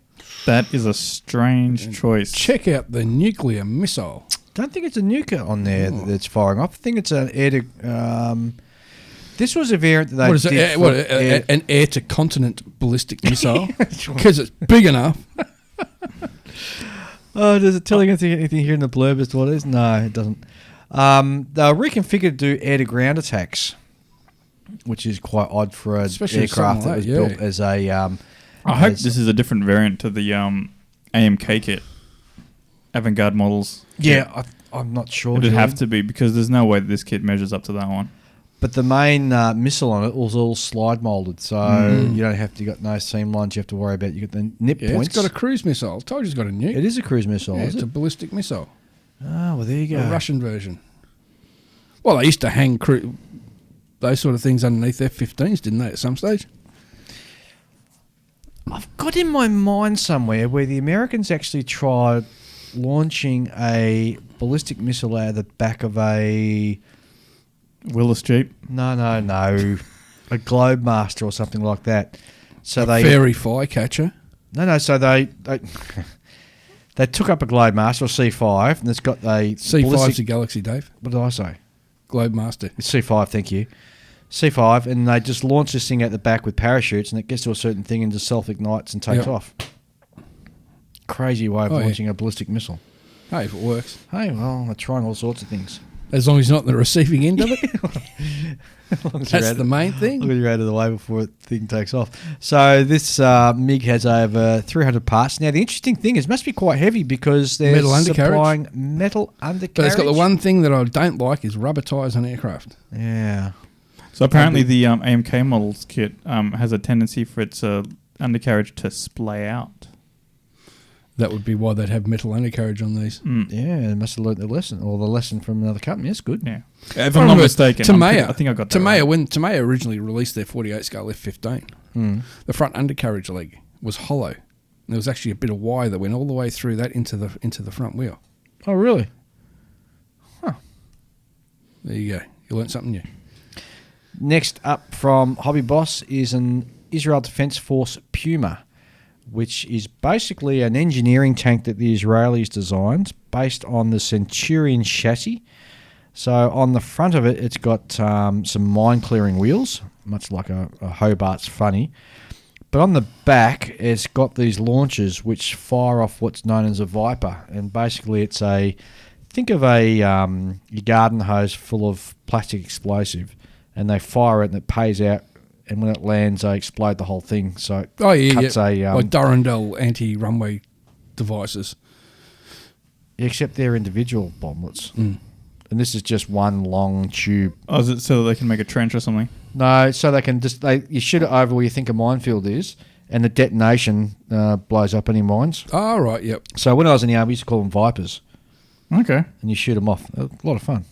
That is a strange choice. Check out the nuclear missile. Don't think it's a nuker on there that's firing off. I think it's an air to... this was a variant that they What is did it? for An air-to-continent ballistic missile? Because it's big enough. Oh, does it tell you anything here in the blurb as to what it is? No, it doesn't. They were reconfigured to do air-to-ground attacks, which is quite odd for an Especially aircraft something that like was that, built as a... I hope this is a different variant to the AMK kit. Avant-garde models. Yeah, I'm not sure. It'd have to be, because there's no way that this kit measures up to that one. But the main missile on it was all slide molded, so you don't have to. You got no seam lines. You have to worry about. You get the nip points. It's got a cruise missile. I told you it's got a nuke. It is a cruise missile. Yeah, is it's it? a ballistic missile. Oh, well, there you go. A Russian version. Well, they used to hang those sort of things underneath F-15s, didn't they, at some stage? I've got in my mind somewhere where the Americans actually tried launching a ballistic missile out of the back of a... Willis Jeep. No. A Globemaster or something like that. So they... Fairy Flycatcher. No, so they they took up a Globemaster or C5 and it's got a... C5's a Galaxy, Dave. What did I say? Globemaster. It's C5, thank you. C5, and they just launch this thing out the back with parachutes, and it gets to a certain thing and just self-ignites and takes off. Crazy way of launching a ballistic missile. Hey, if it works. Hey, well, they're trying all sorts of things. As long as you're not the receiving end of it. That's the main thing. Look at you're out of the way before the thing takes off. So this MiG has over 300 parts. Now, the interesting thing is it must be quite heavy because they're Metal undercarriage. supplying metal undercarriage. But it's got the one thing that I don't like is rubber tyres on aircraft. Yeah. So apparently the AMK models kit has a tendency for its undercarriage to splay out. That would be why they'd have metal undercarriage on these. Yeah, they must have learnt their lesson, or the lesson from another company. That's good. Yeah. If I'm not mistaken, Tamiya, I think I got that Tamiya, right. when Tamiya originally released their 48 scale F-15, the front undercarriage leg was hollow. And there was actually a bit of wire that went all the way through that into the front wheel. Oh, really? There you go. You learnt something new. Next up from Hobby Boss is an Israel Defense Force Puma, which is basically an engineering tank that the Israelis designed based on the Centurion chassis. So on the front of it, it's got some mine-clearing wheels, much like a Hobart's funny. But on the back, it's got these launchers which fire off what's known as a Viper. And basically it's think of a your garden hose full of plastic explosive, and they fire it and it pays out, and when it lands, they explode the whole thing. So it cuts like Durandal anti-runway devices. except they're individual bomblets. And this is just one long tube. Oh, is it so they can make a trench or something? No, so they can just you shoot it over where you think a minefield is, and the detonation blows up any mines. Oh, right, yep. So when I was in the army, we used to call them Vipers, Okay. and you shoot them off. A lot of fun.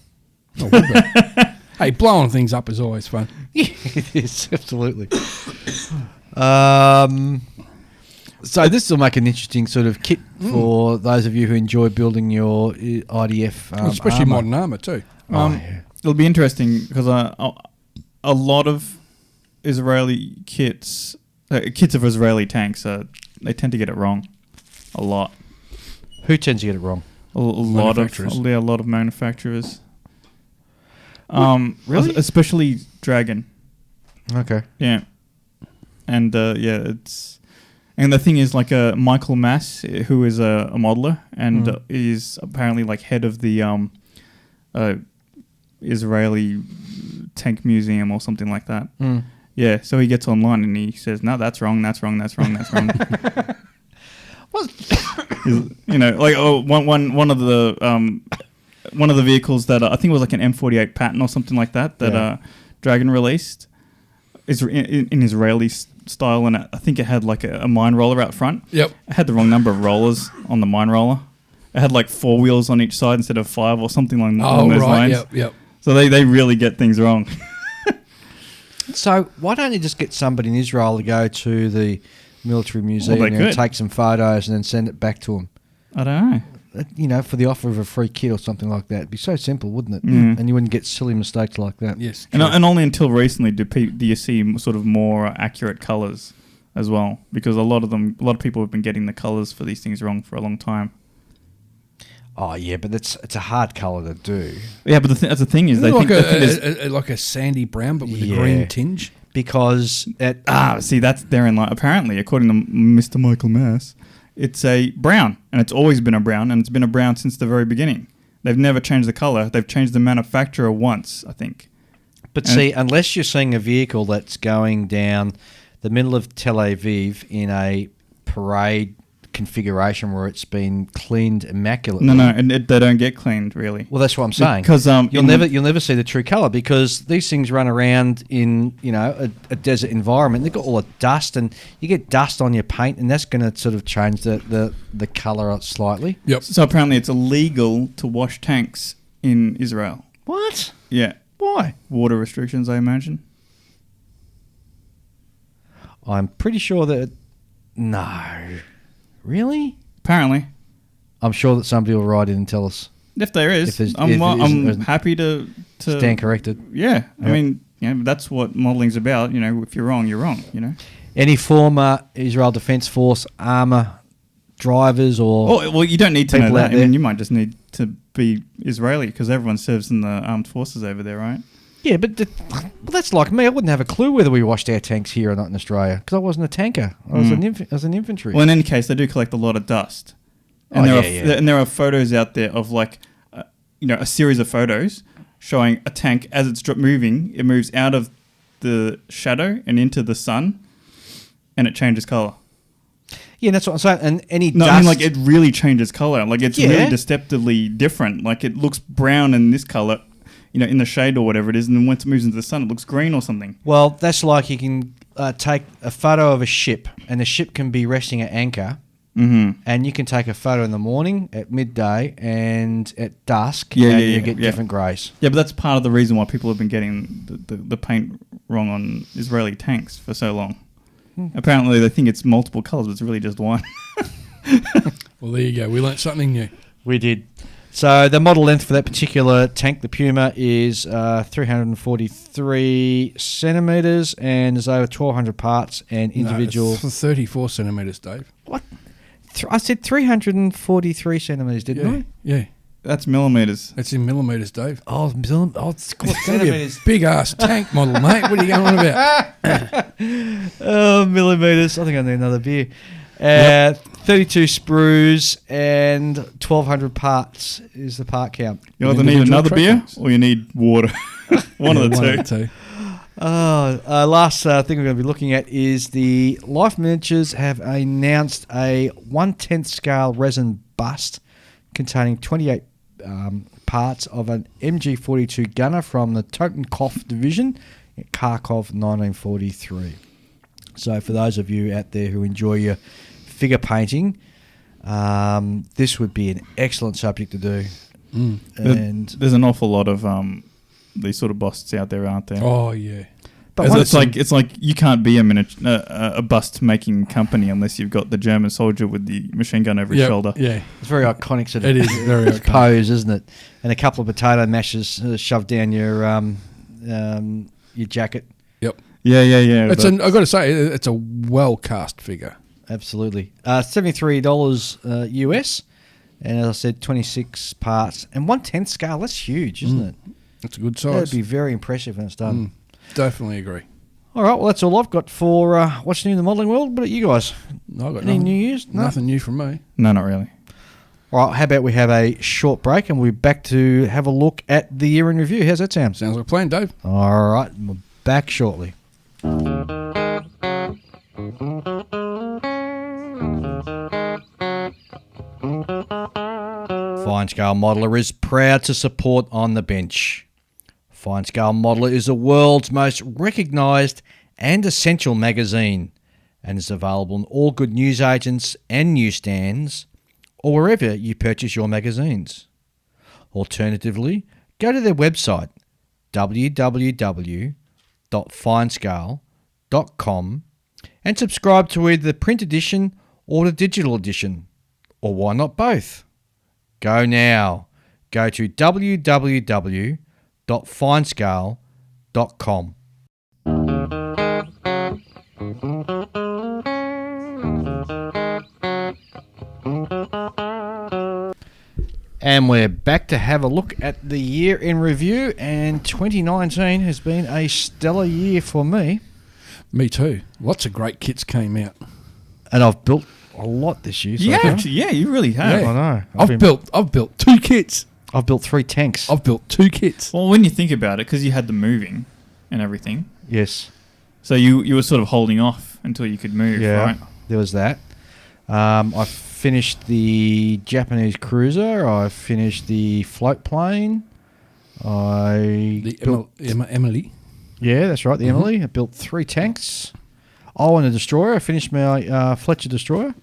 Oh, would be. Hey, blowing things up is always fun. Yeah, it is, absolutely. So this will make an interesting sort of kit for those of you who enjoy building your IDF Especially armour. modern armour, too. Yeah. It'll be interesting because a lot of Israeli kits of Israeli tanks, they tend to get it wrong. A lot. Who tends to get it wrong? A lot of manufacturers. Really? Especially Dragon. Okay. Yeah. And it's And the thing is, like Michael Mass, who is a modeler and is apparently like head of the Israeli tank museum or something like that. Yeah, so he gets online and he says, "No, that's wrong. That's wrong. That's wrong. That's wrong." You know, like one of the vehicles that I think it was like an M48 Patton or something like that Dragon released is in Israeli style, and I think it had like a mine roller out front. Yep, it had the wrong number of rollers on the mine roller. It had like 4 wheels on each side instead of 5 or something along those lines. Yep. So they really get things wrong. So why don't you just get somebody in Israel to go to the military museum and take some photos and then send it back to them? I don't know. You know, for the offer of a free kit or something like that. It'd be so simple, wouldn't it? And you wouldn't get silly mistakes like that. Yes. And only until recently do you see sort of more accurate colours as well, because a lot of people have been getting the colours for these things wrong for a long time. Oh yeah, but it's a hard colour to do. Yeah, but that's the thing is, they like think like a sandy brown, but with a green tinge. Because see, that's therein. Like, apparently, according to Mr. Michael Mass, it's a brown, and it's always been a brown, and it's been a brown since the very beginning. They've never changed the colour. They've changed the manufacturer once, I think. But see, unless you're seeing a vehicle that's going down the middle of Tel Aviv in a parade configuration where it's been cleaned immaculately. No, and they don't get cleaned really. Well, that's what I'm saying. Because you'll never see the true colour, because these things run around in a desert environment. They've got all the dust, and you get dust on your paint, and that's going to sort of change the colour slightly. Yep. So apparently, it's illegal to wash tanks in Israel. What? Yeah. Why? Water restrictions, I imagine. I'm pretty sure that no. Really? Apparently. I'm sure that somebody will write in and tell us. If there is, I'm happy to stand corrected. Yeah. Yep. I mean, that's what modeling's about. You know, if you're wrong, you're wrong, you know. Any former Israel Defence Force armour drivers or... Oh, well, you don't need to know that. I there. mean, you might just need to be Israeli, because everyone serves in the armed forces over there, right? Yeah, but that's like me. I wouldn't have a clue whether we washed our tanks here or not in Australia, because I wasn't a tanker. I was an infantry. Well, in any case, they do collect a lot of dust. And there are photos out there of like, a series of photos showing a tank as it's moving. It moves out of the shadow and into the sun, and it changes colour. Yeah, that's what I'm saying. And any no, dust... I mean, like, it really changes colour. Like, it's really deceptively different. Like, it looks brown in this colour, in the shade or whatever it is, and then once it moves into the sun, it looks green or something. Well, that's like you can take a photo of a ship, and the ship can be resting at anchor, and you can take a photo in the morning, at midday, and at dusk, and you get different greys. Yeah, but that's part of the reason why people have been getting the paint wrong on Israeli tanks for so long. Apparently, they think it's multiple colours, but it's really just one. Well, there you go. We learnt something new. We did. So the model length for that particular tank, the Puma, is 343 centimetres, and there's over 1,200 parts and individual... No, it's 34 centimetres, Dave. What? I said 343 centimetres, didn't I? Yeah. That's millimetres. It's in millimetres, Dave. Oh, it's centimetres. Big-ass tank model, mate. What are you going on about? Oh, millimetres. I think I need another beer. 32 sprues and 1,200 parts is the part count. You either need another beer or you need water. One of the two. Last thing we're going to be looking at is the Life Miniatures have announced a 1/10 scale resin bust containing 28 parts of an MG42 gunner from the Totenkopf division at Kharkov 1943. So for those of you out there who enjoy your figure painting, this would be an excellent subject to do. And there's an awful lot of these sort of busts out there, aren't there? Oh yeah, but it's like you can't be a bust making company unless you've got the German soldier with the machine gun over his shoulder. Yeah, it's very iconic sort of it is very iconic pose, isn't it? And a couple of potato mashers shoved down your jacket. Yep. Yeah. I've got to say, it's a well cast figure. Absolutely. $73 US, and as I said, 26 parts and 1/10 scale. That's huge, isn't it? It's a good size. That'd be very impressive when it's done. Definitely agree. All right, well, that's all I've got for what's new in the modelling world. What about you guys? No, I got Any nothing. news? No? Nothing new from me. No, not really. All right, how about we have a short break and we're back to have a look at the year in review. How's that sound? Sounds like a plan, Dave. All right, we're back shortly. Fine Scale Modeller is proud to support On the Bench. Fine Scale Modeller is the world's most recognised and essential magazine and is available in all good newsagents and newsstands or wherever you purchase your magazines. Alternatively, go to their website www.finescale.com and subscribe to either the print edition or the digital edition, or why not both? Go now. Go to www.finescale.com. And we're back to have a look at the year in review, and 2019 has been a stellar year for me. Me too. Lots of great kits came out. And I've built a lot this year. So Yeah, far. actually, yeah, you really have. Yeah. I know. I've built 2 kits. I've built 3 tanks. I've built 2 kits. Well, when you think about it, because you had the moving and everything, Yes. so you were sort of holding off until you could move, Yeah. right? There was that. I finished the Japanese cruiser. I finished the float plane. The Emily. Yeah, that's right. The Emily. I built 3 tanks. Oh, and a destroyer. I finished my Fletcher destroyer.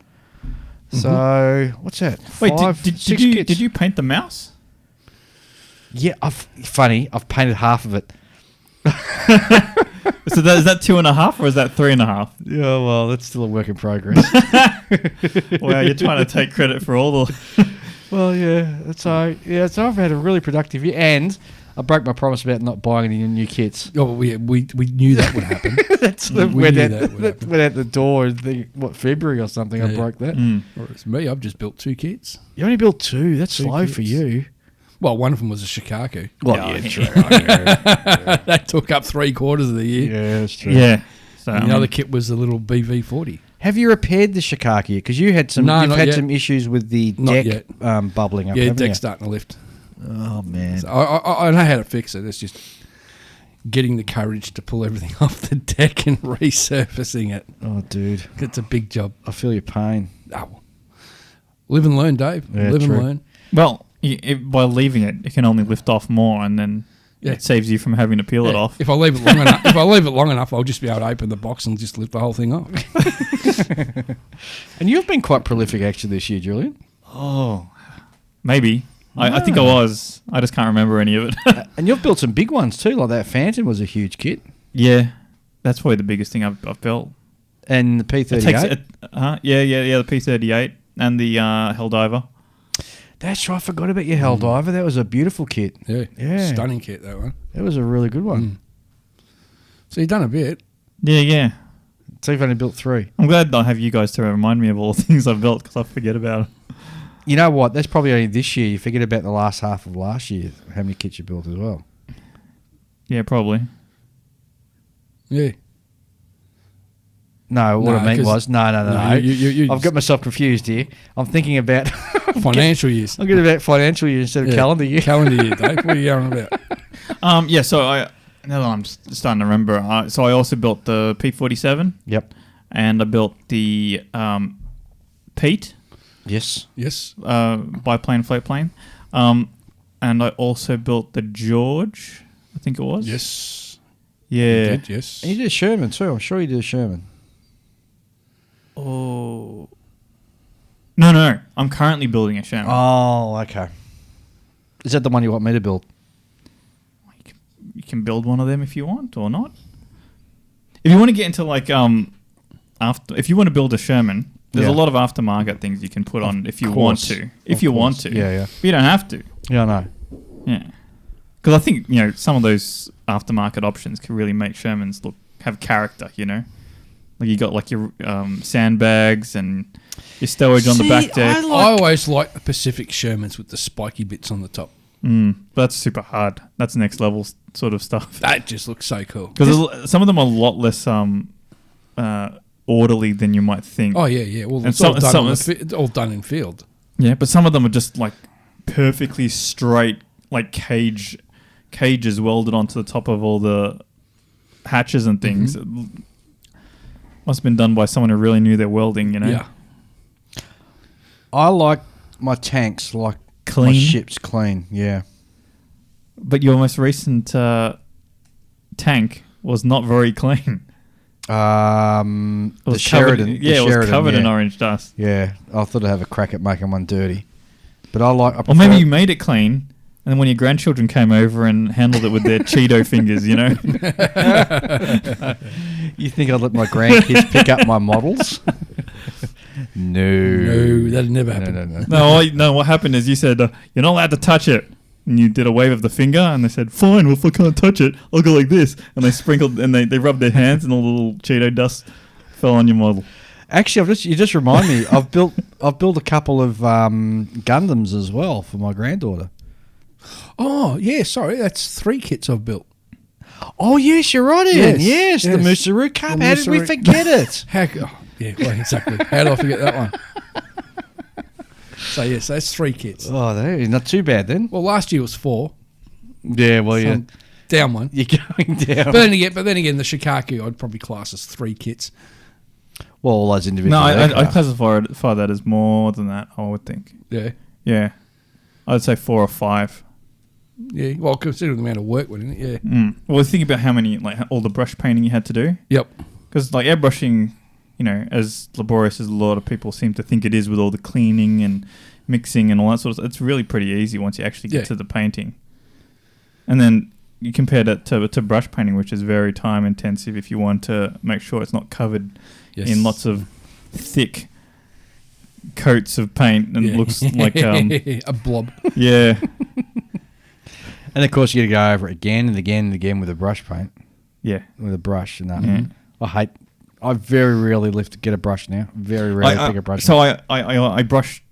So what's that? Wait, 6 did kits. you paint the mouse? Yeah, I've painted half of it. So is that 2.5 or is that 3.5? Yeah, well, that's still a work in progress. Wow, you're trying to take credit for all the. Well, yeah. So I've had a really productive year, and I broke my promise about not buying any new kits. Oh, we knew that would happen. That's We went knew out, that would happen. went out the door in February or something. I Yeah. broke that. Whereas me, I've just built 2 kits. You only built 2. That's 2 slow for kits. you. Well, one of them was a Shikaku. Well, Yeah, true. That took up 3/4 of the year. Yeah, that's true. Yeah. So And the other kit was the little BV40. Have you repaired the Shikaki? Because you had some. No, you've not had yet. some issues with the Not deck yet. bubbling up. Yeah, haven't deck's you? starting to lift. Oh man. So I know how to fix it. It's just getting the courage to pull everything off the deck and resurfacing it. Oh, dude, It's a big job. I feel your pain. Oh. Live and learn, Dave. Yeah, Live true. and learn. Well, by leaving it, it can only lift off more, and then Yeah. it saves you from having to peel it Yeah, off. If I leave it long enough, I'll just be able to open the box and just lift the whole thing off. And you've been quite prolific actually this year, Julian. Oh, maybe. I think I was. I just can't remember any of it. And you've built some big ones too, like that Phantom was a huge kit, Yeah, that's probably the biggest thing I've built. and the It takes P38. the P38 and the Helldiver. That's right. I forgot about your Helldiver. That was a beautiful kit. Yeah. Yeah. Stunning kit, that one. That was a really good one. So you've done a bit. Yeah. So you've only built 3. I'm glad I have you guys to remind me of all the things I've built because I forget about it. You know what? That's probably only this year. You forget about the last half of last year, how many kits you built as well. Yeah, probably. Yeah. No, what No, I meant 'cause- was, no. You I've got myself confused here. I'm thinking about financial years. I'm getting about financial year instead of Yeah. calendar year. Calendar year, Dave. What are you going about? Yeah, so now that I'm starting to remember, so I also built the P47 Yep. and I built the Pete Yes. Yes. biplane, float plane. And I also built the George, I think it was. Yes. Yeah. You did, yes. And you did a Sherman too. I'm sure you did a Sherman. Oh. No. I'm currently building a Sherman. Oh, okay. Is that the one you want me to build? You can build one of them if you want or not. If you want to get into like if you want to build a Sherman, there's Yeah. a lot of aftermarket things you can put on if you want course. to. If Of you course. want to. Yeah. But you don't have to. Yeah, I know. Yeah. Because I think, some of those aftermarket options can really make Shermans have character, Like you got like your sandbags and your stowage on the back deck. I always like the Pacific Shermans with the spiky bits on the top. That's super hard. That's next level sort of stuff. That just looks so cool. Because some of them are a lot less orderly than you might think. Oh yeah. Well, And it's all done in field. Yeah, but some of them are just like perfectly straight, like cages welded onto the top of all the hatches and things. Mm-hmm. It must have been done by someone who really knew their welding, you know? Yeah. I like my tanks like Clean? my ships clean. Yeah. But your most recent tank was not very clean. The was Sheridan. Covered, the it was Sheridan, covered in yeah. orange dust. Yeah, I thought I'd have a crack at making one dirty. But I Or prefer- maybe you made it clean, and then when your grandchildren came over and handled it with their Cheeto fingers, you know? You think I'd let my grandkids pick up my models? No. That'd never happen. No, what happened is you said, you're not allowed to touch it. And you did a wave of the finger, and they said, fine, well, if I can't touch it, I'll go like this. And they sprinkled, and they rubbed their hands, and all the little Cheeto dust fell on your model. Actually, you just remind me. I've built a couple of Gundams as well for my granddaughter. Oh yeah, sorry, that's 3 kits I've built. Oh yes, you're right, Ian. Yes, The yes. Musaru Cup. The How did we Musaru- forget it? Yeah, well, exactly. How did I forget that one? So yes, that's 3 kits. Oh, not too bad then. Well, last year was 4. Yeah, well, So I'm down one. you're going down. But then again, the Shikaku I'd probably class as 3 kits. Well, all those individual. No, I aircraft. classify that as more than that, I would think. Yeah, Yeah. I'd say 4 or 5. yeah. Well, considering the amount of work went in it, yeah. Well, think about how many, like, all the brush painting you had to do. Yep. Because, like, airbrushing, you know, as laborious as a lot of people seem to think it is with all the cleaning and mixing and all that sort of stuff, it's really pretty easy once you actually get Yeah. to the painting. And then you compare that to brush painting, which is very time intensive if you want to make sure it's not covered in lots of thick coats of paint and looks like a blob. yeah. And of course, you got to go over it again and again and again with a brush paint, Yeah. with a brush and that. Yeah. I very rarely get a brush now. Very rarely pick a brush. So I brushed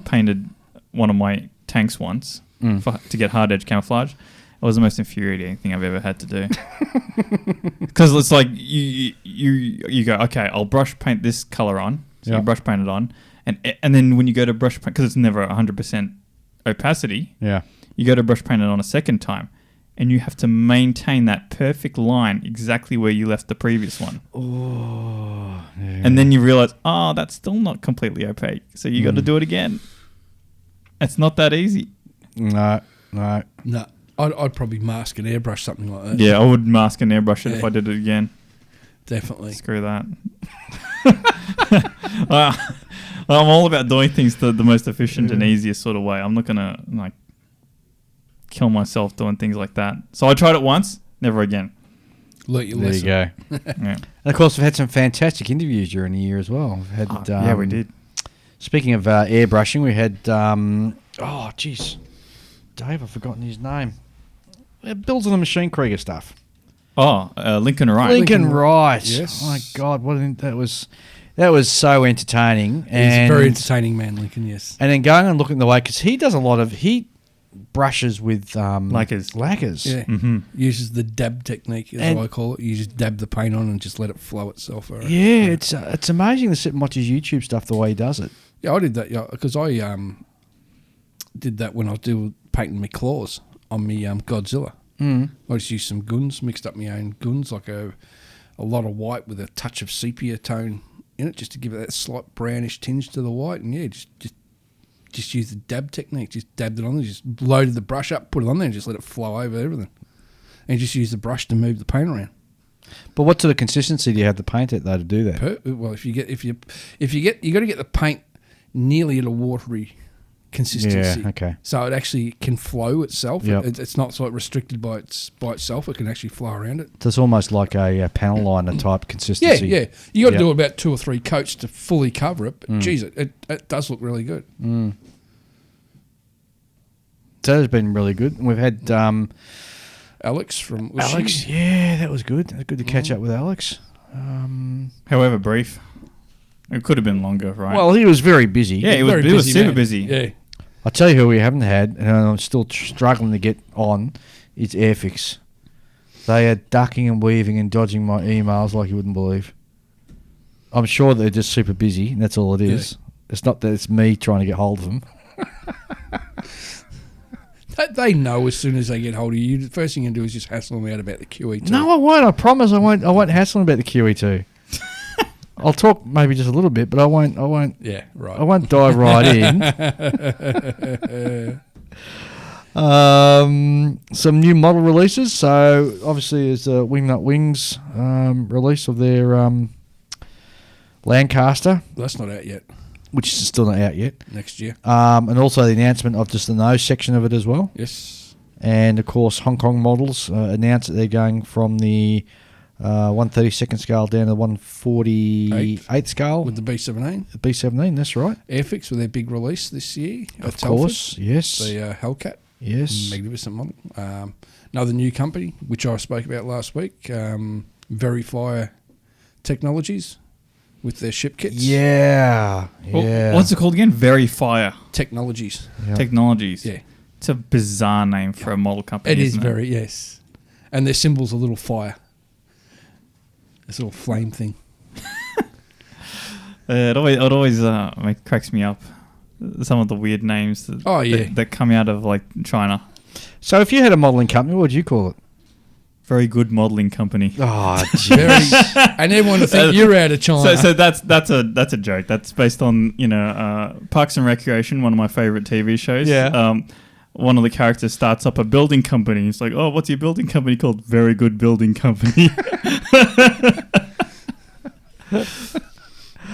painted one of my tanks once to get hard edge camouflage. It was the most infuriating thing I've ever had to do. Because it's like you go, okay, I'll brush paint this color on. So you brush paint it on, and then when you go to brush paint, because it's never 100% opacity. Yeah. You go to brush paint it on a second time, and you have to maintain that perfect line exactly where you left the previous one. Oh. Yeah. And then you realize, that's still not completely opaque. So you got to do it again. It's not that easy. No. No, I'd probably mask and airbrush something like that. Yeah, I would mask and airbrush it if I did it again. Definitely. Screw that. I'm all about doing things the most efficient and easiest sort of way. I'm not going to like kill myself doing things like that. So I tried it once, never again. Learn your There lesson. you go. Yeah. And of course, we've had some fantastic interviews during the year as well. We've had, Yeah, we did. Speaking of airbrushing, we had, Dave, I've forgotten his name. It builds on the Machine Krieger stuff. Lincoln Wright. Lincoln Wright. Yes. Oh my God, that was so entertaining. He's And, a very entertaining man, Lincoln, yes. and then going and looking the way, because he does he brushes with Lacquers. Yeah. Mm-hmm. Uses the dab technique, is what I call it. You just dab the paint on and just let it flow itself. Right? Yeah, it's amazing to sit and watch his YouTube stuff the way he does it. Yeah, I did that, because I did that when I was painting my claws on my Godzilla. I just used some guns, mixed up my own guns, like a lot of white with a touch of sepia tone in it, just to give it that slight brownish tinge to the white. And yeah, just use the dab technique. Just dabbed it on there, just loaded the brush up, put it on there, and just let it flow over everything. And just use the brush to move the paint around. But what sort of consistency do you have to paint it though to do that? Well, you got to get the paint nearly at a watery consistency. Yeah, okay. So it actually can flow itself. Yep. It's not sort of restricted by itself. It can actually flow around it. So it's almost like a panel liner type consistency. Yeah. You got to do about 2 or 3 coats to fully cover it. But geez, it does look really good. So it's been really good. And we've had Alex from Alex. Yeah, that was good. It was good to catch up with Alex. However brief. It could have been longer, right? Well, he was very busy. yeah, he Very was busy super man. busy. Yeah. I'll tell you who we haven't had, and I'm still struggling to get on, is Airfix. They are ducking and weaving and dodging my emails like you wouldn't believe. I'm sure they're just super busy, and that's all it is. Yeah. It's not that it's me trying to get hold of them. They know as soon as they get hold of you. The first thing you can do is just hassle them out about the QE2. No, I won't. I promise I won't. I won't hassle them about the QE2. I'll talk maybe just a little bit, but I won't. Yeah, right. I won't dive right in. Some new model releases. So obviously, there's a Wingnut Wings release of their Lancaster. That's not out yet. Which is still not out yet. Next year. And also the announcement of just the nose section of it as well. Yes. And of course, Hong Kong models announced that they're going from the 132nd scale down to the 148th scale. With the B17. The B17, that's right. Airfix with their big release this year. Of course, yes. The Hellcat. Yes. Magnificent model. Another new company, which I spoke about last week, Verifire Technologies with their ship kits. Yeah. Well, what's it called again? Verifire Technologies. Yep. Technologies. Yeah. It's a bizarre name for a model company. It is isn't very, yes. And their symbol's a little fire. This little flame thing. It always cracks me up. Some of the weird names that come out of like China. So if you had a modelling company, what would you call it? Very good modelling company. Oh, jeez. And everyone would think you're out of China. So that's a joke. That's based on Parks and Recreation, one of my favourite TV shows. Yeah. One of the characters starts up a building company. It's like, oh, what's your building company called? Very Good Building Company.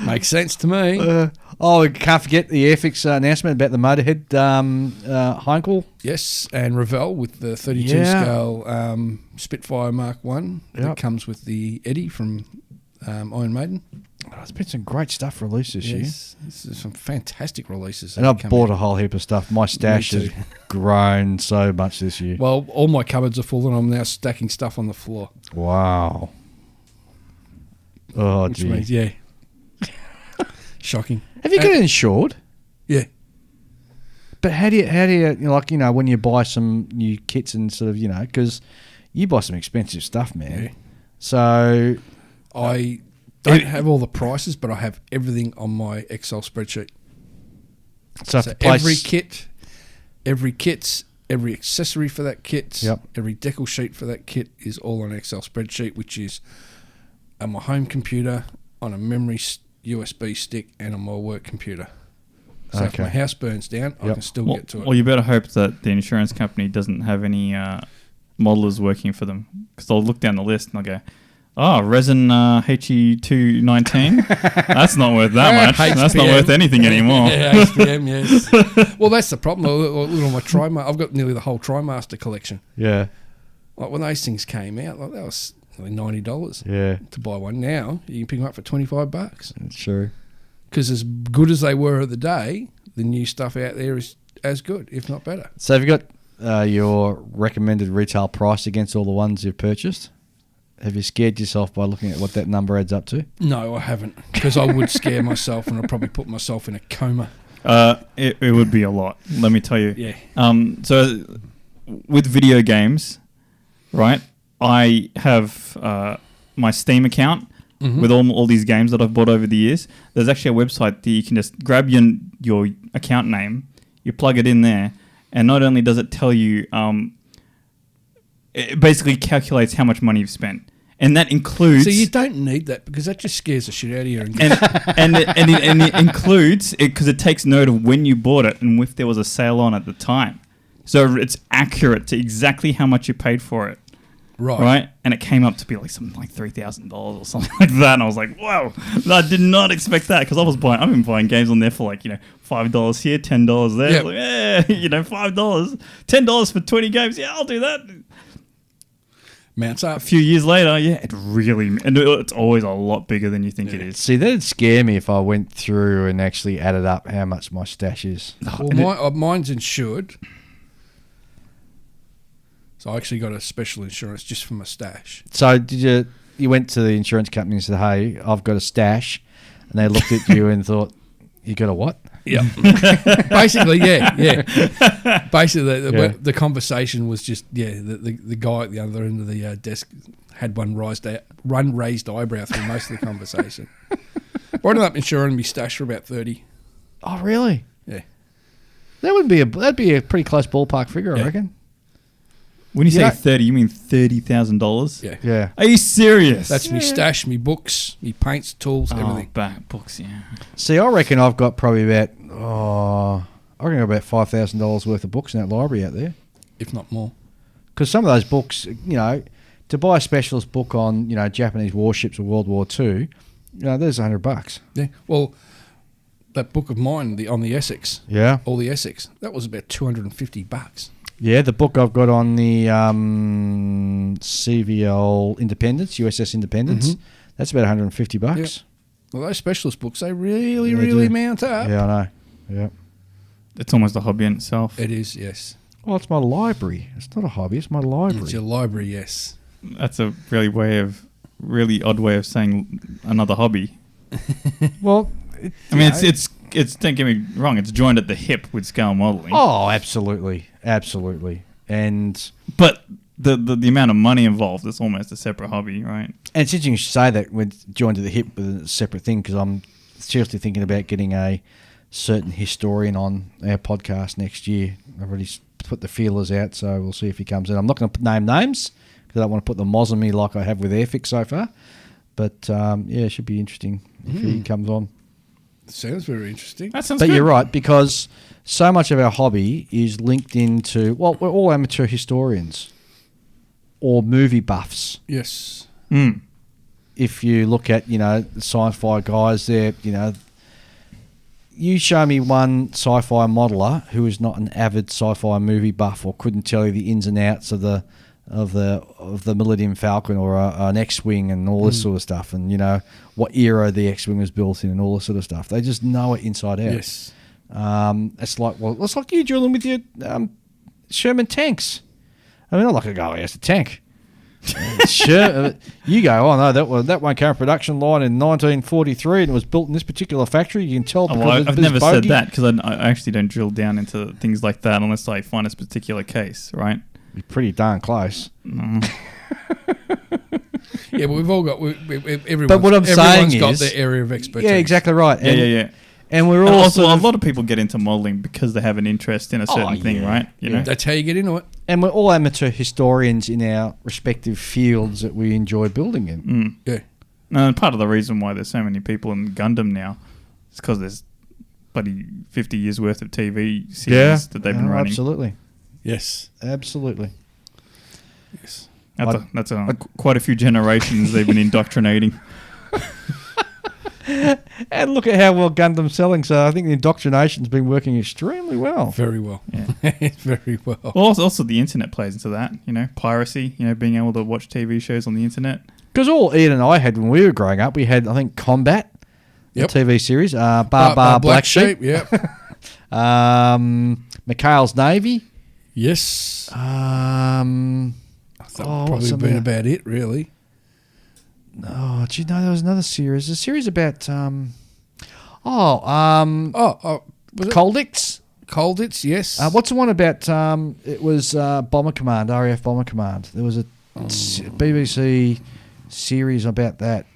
Makes sense to me. We can't forget the Airfix announcement about the Motorhead Heinkel. Yes, and Revell with the 32 scale Spitfire Mark 1 that comes with the Eddie from Iron Maiden. Oh, there's been some great stuff released this year. This is some fantastic releases. And I've bought a whole heap of stuff. My stash has grown so much this year. Well, all my cupboards are full and I'm now stacking stuff on the floor. Wow. Oh, which means, yeah. Shocking. Have you got it insured? Yeah. But how do you when you buy some new kits and sort of, because you buy some expensive stuff, man. Yeah. So I don't have all the prices, but I have everything on my Excel spreadsheet. So every kit, every accessory for that kit, yep. every decal sheet for that kit is all on an Excel spreadsheet, which is on my home computer, on a memory USB stick, and on my work computer. So if my house burns down, I can still get to it. Well, you better hope that the insurance company doesn't have any modelers working for them, because they'll look down the list and they'll go, oh, resin HE219? That's not worth that much. HPM. That's not worth anything anymore. Yeah, HPM, yes. Well, that's the problem. Look at my TriMaster. I've got nearly the whole TriMaster collection. Yeah. Like when those things came out, that was nearly $90 to buy one. Now you can pick them up for $25. That's true. Because as good as they were at the day, the new stuff out there is as good, if not better. So have you got your recommended retail price against all the ones you've purchased? Have you scared yourself by looking at what that number adds up to? No, I haven't, because I would scare myself and I'd probably put myself in a coma. It would be a lot, let me tell you. Yeah. So with video games, right, I have my Steam account with all these games that I've bought over the years. There's actually a website that you can just grab your account name, you plug it in there, and not only does it tell you, it basically calculates how much money you've spent. And that includes... So you don't need that, because that just scares the shit out of you. And it includes... Because it takes note of when you bought it and if there was a sale on at the time. So it's accurate to exactly how much you paid for it. Right? And it came up to be like something like $3,000 or something like that. And I was like, wow, I did not expect that, because I've been buying games on there for like, $5 here, $10 there. Yep. Like, $5, $10 for 20 games. Yeah, I'll do that. Mounts up. A few years later, it's always a lot bigger than you think it is. See, that'd scare me if I went through and actually added up how much my stash is. Well, mine's insured. So I actually got a special insurance just for my stash. So did you went to the insurance company and said, hey, I've got a stash, and they looked at you and thought, you got a what? Yeah. Basically, yeah. Basically, the conversation was just, the guy at the other end of the desk had one raised eyebrow through most of the conversation. I ended up insuring me stash for about 30. Oh, really? Yeah. That'd be a pretty close ballpark figure, I reckon. When you say 30, you mean $30,000? Yeah. Yeah. Are you serious? That's me stash, me books, me paints, tools, everything. Back books, yeah. See, I reckon I've got probably about $5,000 worth of books in that library out there. If not more. Because some of those books, to buy a specialist book on, Japanese warships or World War II, there's $100. Yeah. Well, that book of mine, on the Essex, Yeah. all the Essex, that was about $250. Yeah, the book I've got on the CVL Independence, USS Independence, that's about $150. Yep. Well, those specialist books, they really mount up. Yeah, I know. Yeah. It's almost a hobby in itself. It is, yes. Well, it's my library. It's not a hobby. It's my library. It's your library, yes. That's a really odd way of saying another hobby. Well, I mean, it's don't get me wrong, it's joined at the hip with scale modelling. Oh, absolutely. But the amount of money involved is almost a separate hobby, right? And it's interesting you should say that we're joined to the hip with a separate thing, because I'm seriously thinking about getting a certain historian on our podcast next year. I've already put the feelers out, so we'll see if he comes in. I'm not going to name names because I don't want to put the moz on me like I have with Airfix so far. But, it should be interesting if he comes on. Sounds very interesting. That sounds But good. you're right, because so much of our hobby is linked into, well, we're all amateur historians or movie buffs. Yes. Mm. If you look at, the sci-fi guys there, you show me one sci-fi modeler who is not an avid sci-fi movie buff or couldn't tell you the ins and outs of the Millennium Falcon or an X-Wing and all this sort of stuff, and what era the X-Wing was built in and all this sort of stuff. They just know it inside out. Yes. It's like you drilling with your Sherman tanks. I mean, I'm not going to go, it's a tank. Sure, you go, oh no, that one came from production line in 1943 and it was built in this particular factory. You can tell because I've never said that because I actually don't drill down into things like that unless I find a particular case, right? You're pretty darn close. Yeah, but we've all got everyone's, But what I'm saying got is, their area of expertise. Yeah, exactly right. Yeah. And we're And all also, sort a of, lot of people get into modelling because they have an interest in a certain thing, right? You know, That's how you get into it. and we're all amateur historians in our respective fields that we enjoy building in. Yeah. and part of the reason why there's so many people in Gundam now is because there's bloody 50 years worth of TV series that they've been running. Absolutely. Yes. Absolutely. Yes. That's quite a few generations they've been indoctrinating. And look at how well Gundam's selling. So I think the indoctrination's been working extremely well. Very well. Yeah. Very well. Well, also the internet plays into that. Piracy. Being able to watch TV shows on the internet. Because all Ian and I had when we were growing up, we had, I think, Combat, the TV series, Black Sheep, Yep. McHale's Navy. Yes. What's Probably some been of about it, really. Oh, do you know there was another series? A series about Was it Coldix. Colditz? Yes. What's the one about? It was Bomber Command, RAF Bomber Command. There was a BBC series about that.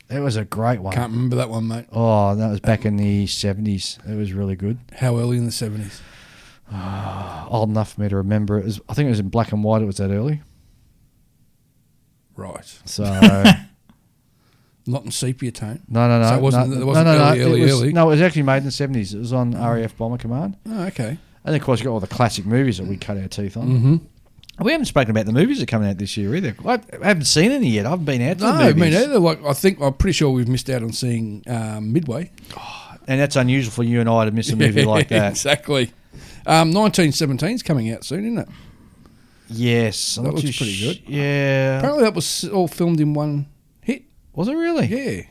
It was a great one. Can't remember that one, mate. Oh, that was back in the 70s. It was really good. How early in the 70s? Old enough for me to remember. I think it was in black and white. It was that early. Right. So Not in sepia tone. no. So it wasn't early. No, it was actually made in the 70s. It was on RAF Bomber Command. Oh, okay. And of course, you've got all the classic movies that we cut our teeth on. Mm-hmm. We haven't spoken about the movies that are coming out this year either. I haven't seen any yet. I haven't been out to the No, movies. me neither. I'm pretty sure we've missed out on seeing Midway. And that's unusual for you and I to miss a movie like that. Exactly. 1917's coming out soon, isn't it? Yes. That looks pretty good. Yeah. Apparently that was all filmed in one hit. Was it really? Yeah.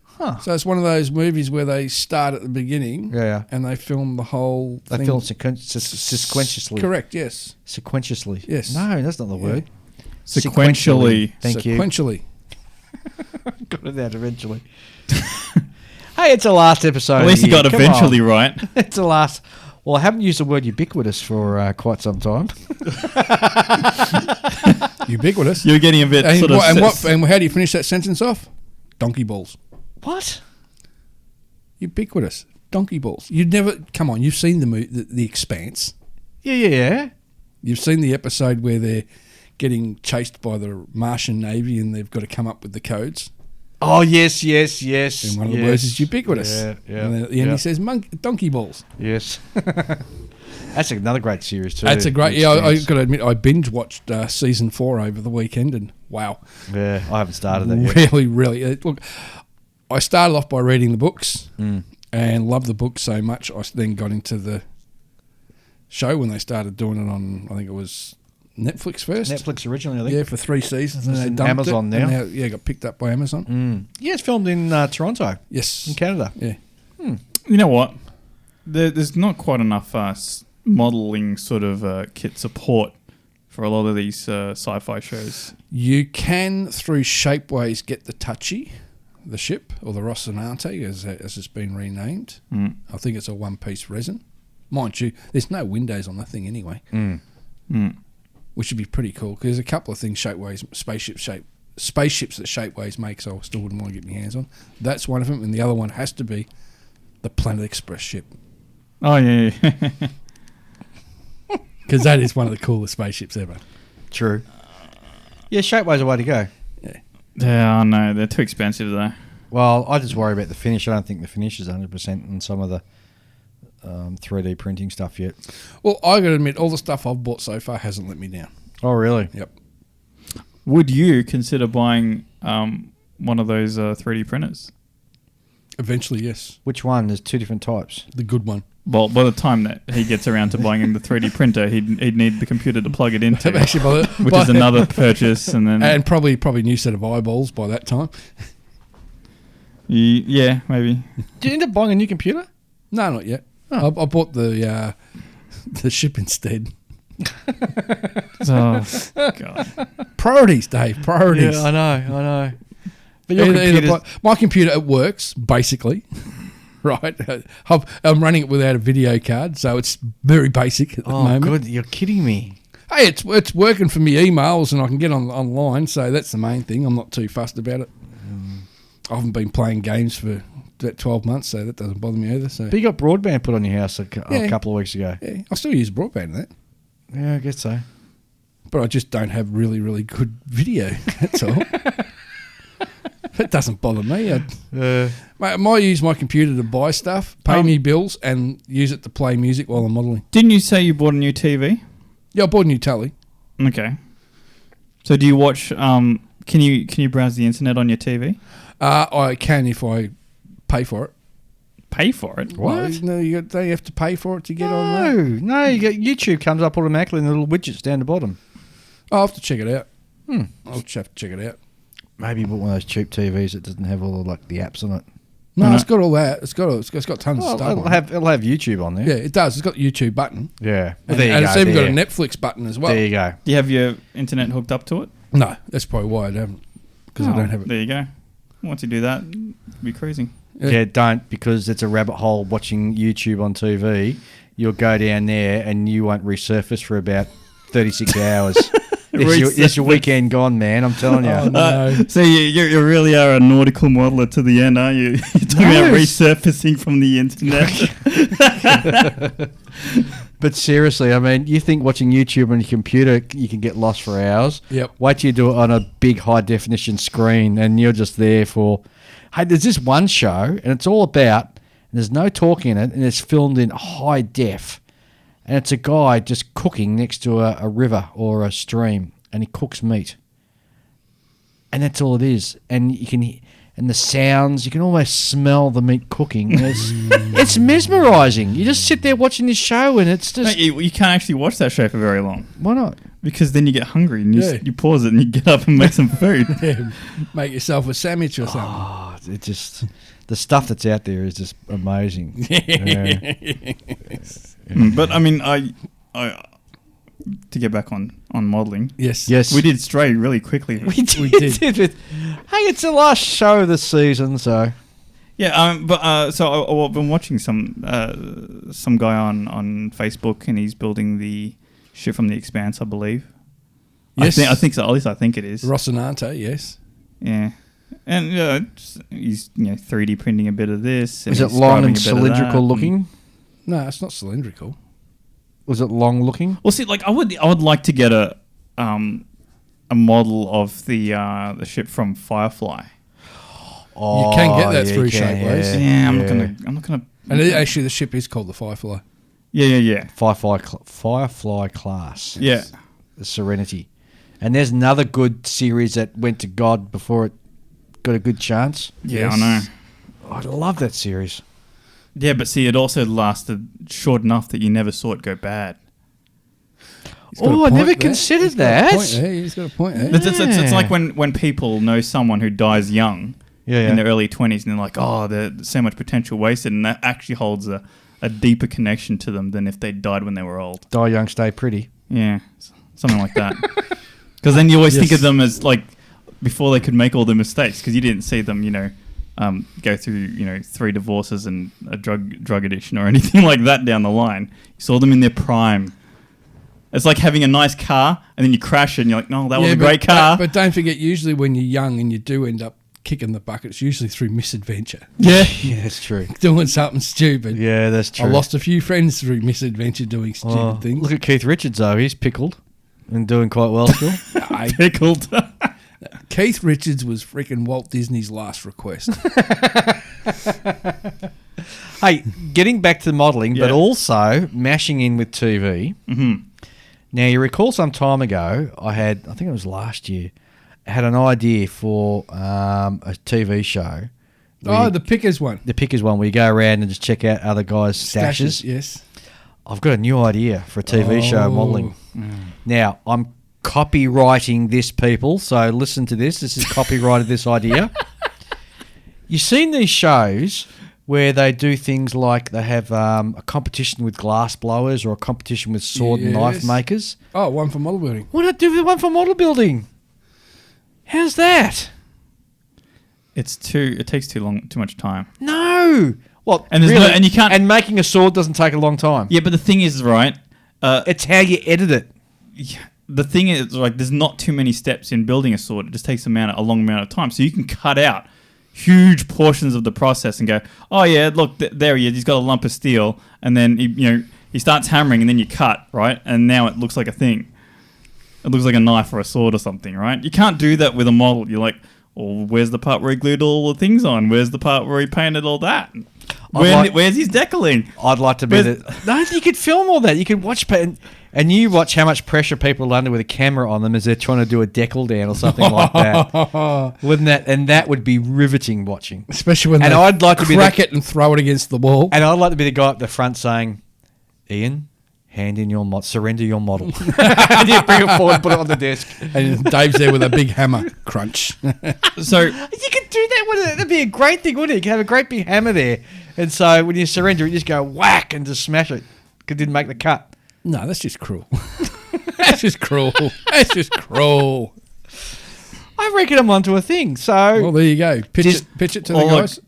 Huh. So it's one of those movies where they start at the beginning Yeah. and they film the whole They thing. film sequentially. Correct, yes. Sequentially. Yes. No, that's not the word. Sequentially. Thank you. Sequentially. Got it out eventually. Hey, it's the last episode. At least of you the got year. Come eventually on. right. It's the last. Well, I haven't used the word ubiquitous for quite some time. Ubiquitous. You're getting a bit And, sort of... and how do you finish that sentence off? Donkey balls. What? Ubiquitous. Donkey balls. You'd never... Come on, you've seen the Expanse. Yeah. You've seen the episode where they're getting chased by the Martian Navy and they've got to come up with the codes. Oh, yes. And one of the words is ubiquitous. Yeah. And at the end he says donkey balls. Yes. That's another great series too. That's a great... The Yeah, I Expanse. got to admit, I binge-watched season 4 over the weekend and wow. Yeah, I haven't started that yet. Really. Look, I started off by reading the books and loved the books so much. I then got into the show when they started doing it on, I think it was Netflix first. Netflix originally, I think. Yeah, for 3 seasons. And It's they in dumped Amazon it, now. and yeah, got picked up by Amazon. Yeah, it's filmed in Toronto, Yes. in Canada. Yeah. You know what? There's not quite enough modelling sort of kit support for a lot of these sci-fi shows. You can, through Shapeways, get the Touchy, the ship, or the Rocinante, as it's been renamed. I think it's a one-piece resin. Mind you, there's no windows on the thing anyway, which would be pretty cool, because there's a couple of things Shapeways, spaceships that Shapeways makes I still wouldn't want to get my hands on. That's one of them, and the other one has to be the Planet Express ship. Oh, yeah. Because that is one of the coolest spaceships ever. True. Yeah, Shapeway's a way to go. Yeah, I know. They're too expensive, though. Well, I just worry about the finish. I don't think the finish is 100% in some of the 3D printing stuff yet. Well, I got to admit, all the stuff I've bought so far hasn't let me down. Oh, really? Yep. Would you consider buying one of those 3D printers? Eventually, yes. Which one? There's two different types. The good one. Well, by the time that he gets around to buying him the 3D printer, he'd need the computer to plug it into, Actually, which is another purchase, and then and probably a new set of eyeballs by that time. Yeah, maybe. Did you end up buying a new computer? No, not yet. I bought the ship instead. Oh, God. Priorities, Dave. Priorities. Yeah, I know. But your Either computer's... my computer, it works basically. Right, I'm running it without a video card, so it's very basic at the moment. good. You're kidding me. Hey, it's working for me emails, and I can get online, so that's the main thing. I'm not too fussed about it. I haven't been playing games for about 12 months, so that doesn't bother me either. So But you got broadband put on your house a couple of weeks ago. yeah, I still use broadband and that, Yeah, I guess so. but I just don't have really, really good video. That's all. It doesn't bother me. I might use my computer to buy stuff, pay me bills, and use it to play music while I'm modelling. Didn't you say you bought a new TV? Yeah, I bought a new telly. Okay. So do you watch? Can you browse the internet on your TV? I can if I pay for it. Pay for it? Well, no, don't you have to pay for it to get on that? No, you get YouTube comes up automatically in the little widgets down the bottom. I'll have to check it out. I'll just have to check it out. Maybe you bought one of those cheap TVs that doesn't have all the apps on it. No, it's got all that. It's got tons of stuff. It'll have YouTube on there. Yeah, it does. It's got the YouTube button. Yeah. And, There you and go. it's even got a there. Netflix button as well. There you go. Do you have your internet hooked up to it? No, that's probably why I haven't. Because I don't have it. There you go. Once you do that, it'll be crazy. Yeah, don't, because it's a rabbit hole watching YouTube on TV. You'll go down there and you won't resurface for about 36 hours. It's your weekend gone, man. I'm telling you. Oh, no. So you really are a nautical modeler to the end, aren't you? You're talking about resurfacing from the internet. But seriously, I mean, you think watching YouTube on your computer, you can get lost for hours. Yep. Wait till you do it on a big high-definition screen and you're just there for... Hey, there's this one show, and it's all about... And there's no talking in it, and it's filmed in high def. And it's a guy just cooking next to a river or a stream, and he cooks meat. And that's all it is. And you can... And the sounds, you can almost smell the meat cooking. It's mesmerising. You just sit there watching this show and it's just... No, you can't actually watch that show for very long. Why not? Because then you get hungry and Yeah. you pause it and you get up and make some food. Yeah, make yourself a sandwich or something. Oh, it just... The stuff that's out there is just amazing. But I mean, I to get back on modelling, Yes. Yes. we did stray really quickly. We did. Hey, it's the last show of the season, so... Yeah, I've been watching some guy on Facebook, and he's building the ship from The Expanse, I believe. Yes. I think so. At least I think it is. Rocinante, yes. Yeah. And he's 3D printing a bit of this. And Is it he's long scribing and a bit of that, cylindrical looking? No, it's not cylindrical. Was it long looking? Well, see, like I would like to get a model of the ship from Firefly. Oh, You can get that yeah, through you can, Shapeways. Yeah, I'm not gonna. And actually, the ship is called the Firefly. Yeah. Firefly class. Yeah. The Serenity. And there's another good series that went to God before it got a good chance. Yeah, Yes. I know. I love that series. Yeah, but see, it also lasted short enough that you never saw it go bad. He's got a Oh, I point never there. considered He's got a point that. there. He's got a point there. It's like when people know someone who dies young Yeah, in their early 20s, and they're like, oh, there's so much potential wasted, and that actually holds a deeper connection to them than if they died when they were old. Die young, stay pretty. Yeah, something like that. Because then you always think of them as like before they could make all the mistakes, because you didn't see them, go through 3 divorces and a drug addiction or anything like that down the line. You saw them in their prime. It's like having a nice car and then you crash it and you're like, no, that was a great car. But don't forget, usually when you're young and you do end up kicking the bucket, it's usually through misadventure. Yeah. Yeah, that's true. Doing something stupid. Yeah, that's true. I lost a few friends through misadventure doing stupid things. Look at Keith Richards, though. He's pickled and doing quite well still. Pickled. Keith Richards was freaking Walt Disney's last request. Hey, getting back to the modelling, but Yeah. also mashing in with TV. Mm-hmm. Now, you recall some time ago, I think it was last year, I had an idea for a TV show. The Pickers one. The Pickers one, where you go around and just check out other guys' stashes. Yes. I've got a new idea for a TV show modelling. Now, I'm copywriting this, people, so listen to this. This is copyrighted, this idea. You've seen these shows where they do things like they have a competition with glass blowers or a competition with sword and knife Yes. makers. Oh, one for model building. Why not do the one for model building? How's that? It takes too much time. No. Well, And there's really, and you can't. and making a sword doesn't take a long time. Yeah, but the thing is, right? It's how you edit it. The thing is, like, there's not too many steps in building a sword. It just takes a long amount of time. So you can cut out huge portions of the process and go, oh yeah, look, there he is. He's got a lump of steel, and then he starts hammering, and then you cut, right? And now it looks like a thing. It looks like a knife or a sword or something, right? You can't do that with a model. You're like, well, where's the part where he glued all the things on? Where's the part where he painted all that? Where's his decaling? I'd like to be No, you could film all that. You could watch and you watch how much pressure people are under with a camera on them as they're trying to do a decal down or something like that. Wouldn't that? And that would be riveting watching. Especially when And they I'd like to be crack it and throw it against the wall. And I'd like to be the guy up the front saying, Ian, hand in your surrender your model. And you bring it forward, put it on the desk. And Dave's there with a big hammer. Crunch. So You could do that, wouldn't it? That'd be a great thing, wouldn't it? You could have a great big hammer there. And so when you surrender it, you just go whack and just smash it. Because it didn't make the cut. No, that's just cruel. That's just cruel. That's just cruel. I reckon I'm onto a thing. So Well, there you go. Pitch it to the guys.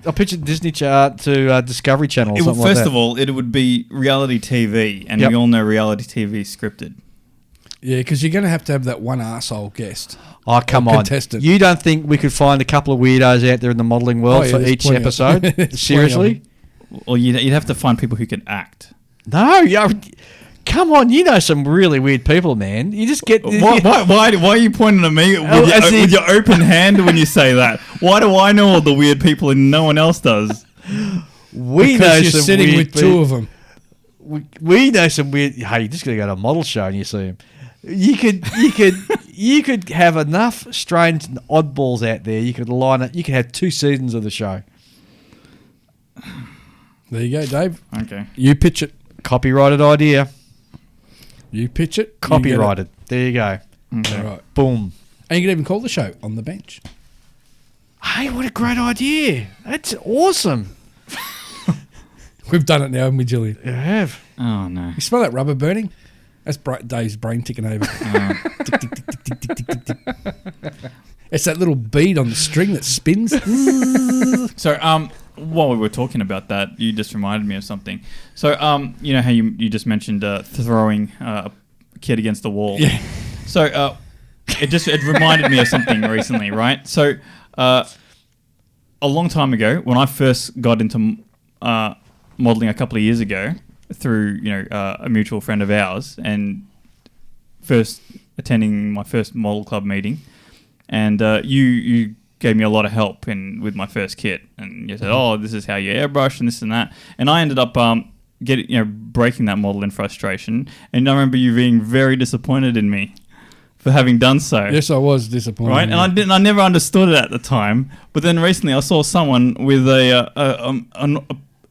I'll pitch it Disney to Discovery Channel or something like first that. of all, it would be reality TV, and Yep. we all know reality TV is scripted. Yeah, because you're going to have that one arsehole guest. Oh, come on. contestant. You don't think we could find a couple of weirdos out there in the modelling world Oh, yeah, for there's each plenty of- episode? there's plenty of Seriously? Or you'd have to find people who can act. No, come on. You know some really weird people, man. You just get... Why are you pointing at me with your open hand when you say that? Why do I know all the weird people and no one else does? We know Because you're some sitting weird with two of them. We know some weird... Hey, you just got to go to a model show and you see them. You could have enough strange oddballs out there. You could line it. You could have 2 seasons of the show. There you go, Dave. Okay. You pitch it. Copyrighted idea. You pitch it. Copyrighted. There you go. Okay. All right. Boom. And you can even call the show On the Bench. Hey, what a great idea. That's awesome. We've done it now, haven't we, Julian? You have. Oh, no. You smell that rubber burning? That's Dave's brain ticking over. It's that little bead on the string that spins. So, while we were talking about that, you just reminded me of something. So, you know how you just mentioned throwing a kid against the wall. Yeah. So, it reminded me of something recently, right? So, a long time ago, when I first got into modelling a couple of years ago, through a mutual friend of ours, and first attending my first model club meeting, and you gave me a lot of help with my first kit, and you said, "Oh, this is how you airbrush and this and that," and I ended up breaking that model in frustration, and I remember you being very disappointed in me for having done so. Yes, I was disappointed. Right, and I never understood it at the time, but then recently I saw someone with it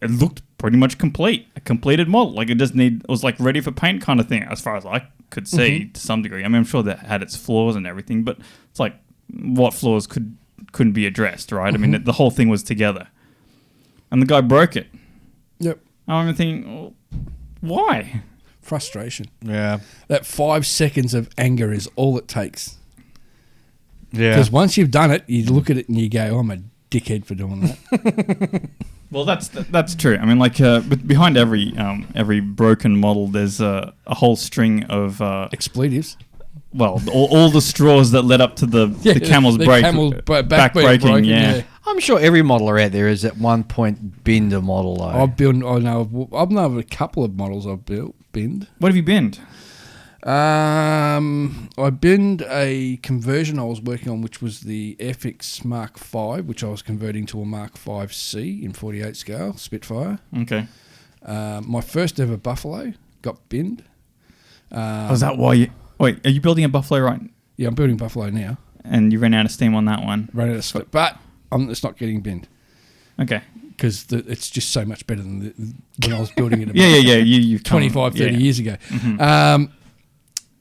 looked pretty much a completed model, like it was like ready for paint kind of thing, as far as I could see to some degree. I mean, I'm sure that had its flaws and everything, but it's like what flaws couldn't be addressed, right? I mean, the whole thing was together, and the guy broke it. Yep. I'm thinking, well, why? Frustration. Yeah. That 5 seconds of anger is all it takes. Yeah. Because once you've done it, you look at it and you go, I'm a dickhead for doing that. Well, that's true. I mean, like, but behind every broken model, there's a whole string of expletives. Well, all the straws that led up to the camel's back breaking. Broken, yeah. I'm sure every modeler out there has at one point binned a model, though. I've known a couple of models I've binned. What have you binned? I binned a conversion I was working on, which was the FX Mark V, which I was converting to a Mark 5C in 48 scale Spitfire. Okay. My first ever Buffalo got binned. Is that why you... Wait, are you building a Buffalo right? Yeah, I'm building Buffalo now. And you ran out of steam on that one? Ran out of steam. But it's not getting binned. Okay. Because it's just so much better than when I was building it. Yeah. You've 25, 30 years ago. Mm-hmm.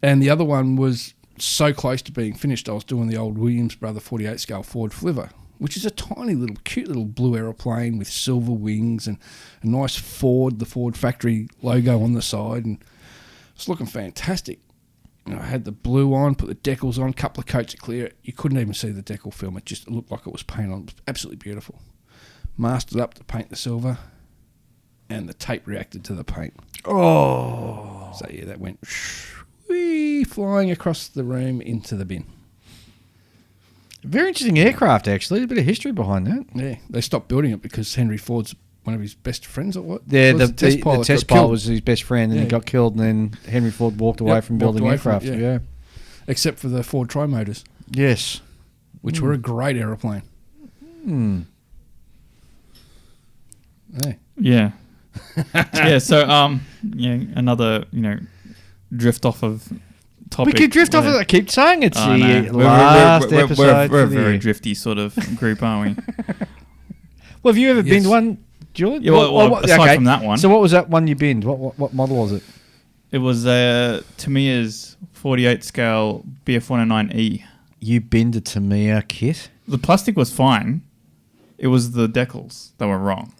And the other one was so close to being finished, I was doing the old Williams Brother 48 scale Ford Flivver, which is a tiny little, cute little blue aeroplane with silver wings and a nice the Ford factory logo on the side, and it's looking fantastic. I had the blue on, put the decals on, couple of coats of clear. You couldn't even see the decal film. It looked like it was paint on. It was absolutely beautiful. Mastered up to paint the silver, and the tape reacted to the paint. Oh. So yeah, that went flying across the room into the bin. Very interesting aircraft, actually. A bit of history behind that. Yeah, they stopped building it because Henry Ford's one of his best friends, or what? Yeah, the test pilot was his best friend, and he got killed, and then Henry Ford walked away from building aircraft. Yeah. Except for the Ford Trimotors. Yes. Which were a great aeroplane. Yeah. Yeah, so, another, drift off of topic. We could drift off of it. I keep saying it's the no. last episode. We're a very drifty sort of group, aren't we? Well, have you ever binned one, Julian? Yeah, well, aside from that one. So what was that one you binned? What model was it? It was Tamiya's 48 scale BF109E. You binned a Tamiya kit? The plastic was fine. It was the decals that were wrong.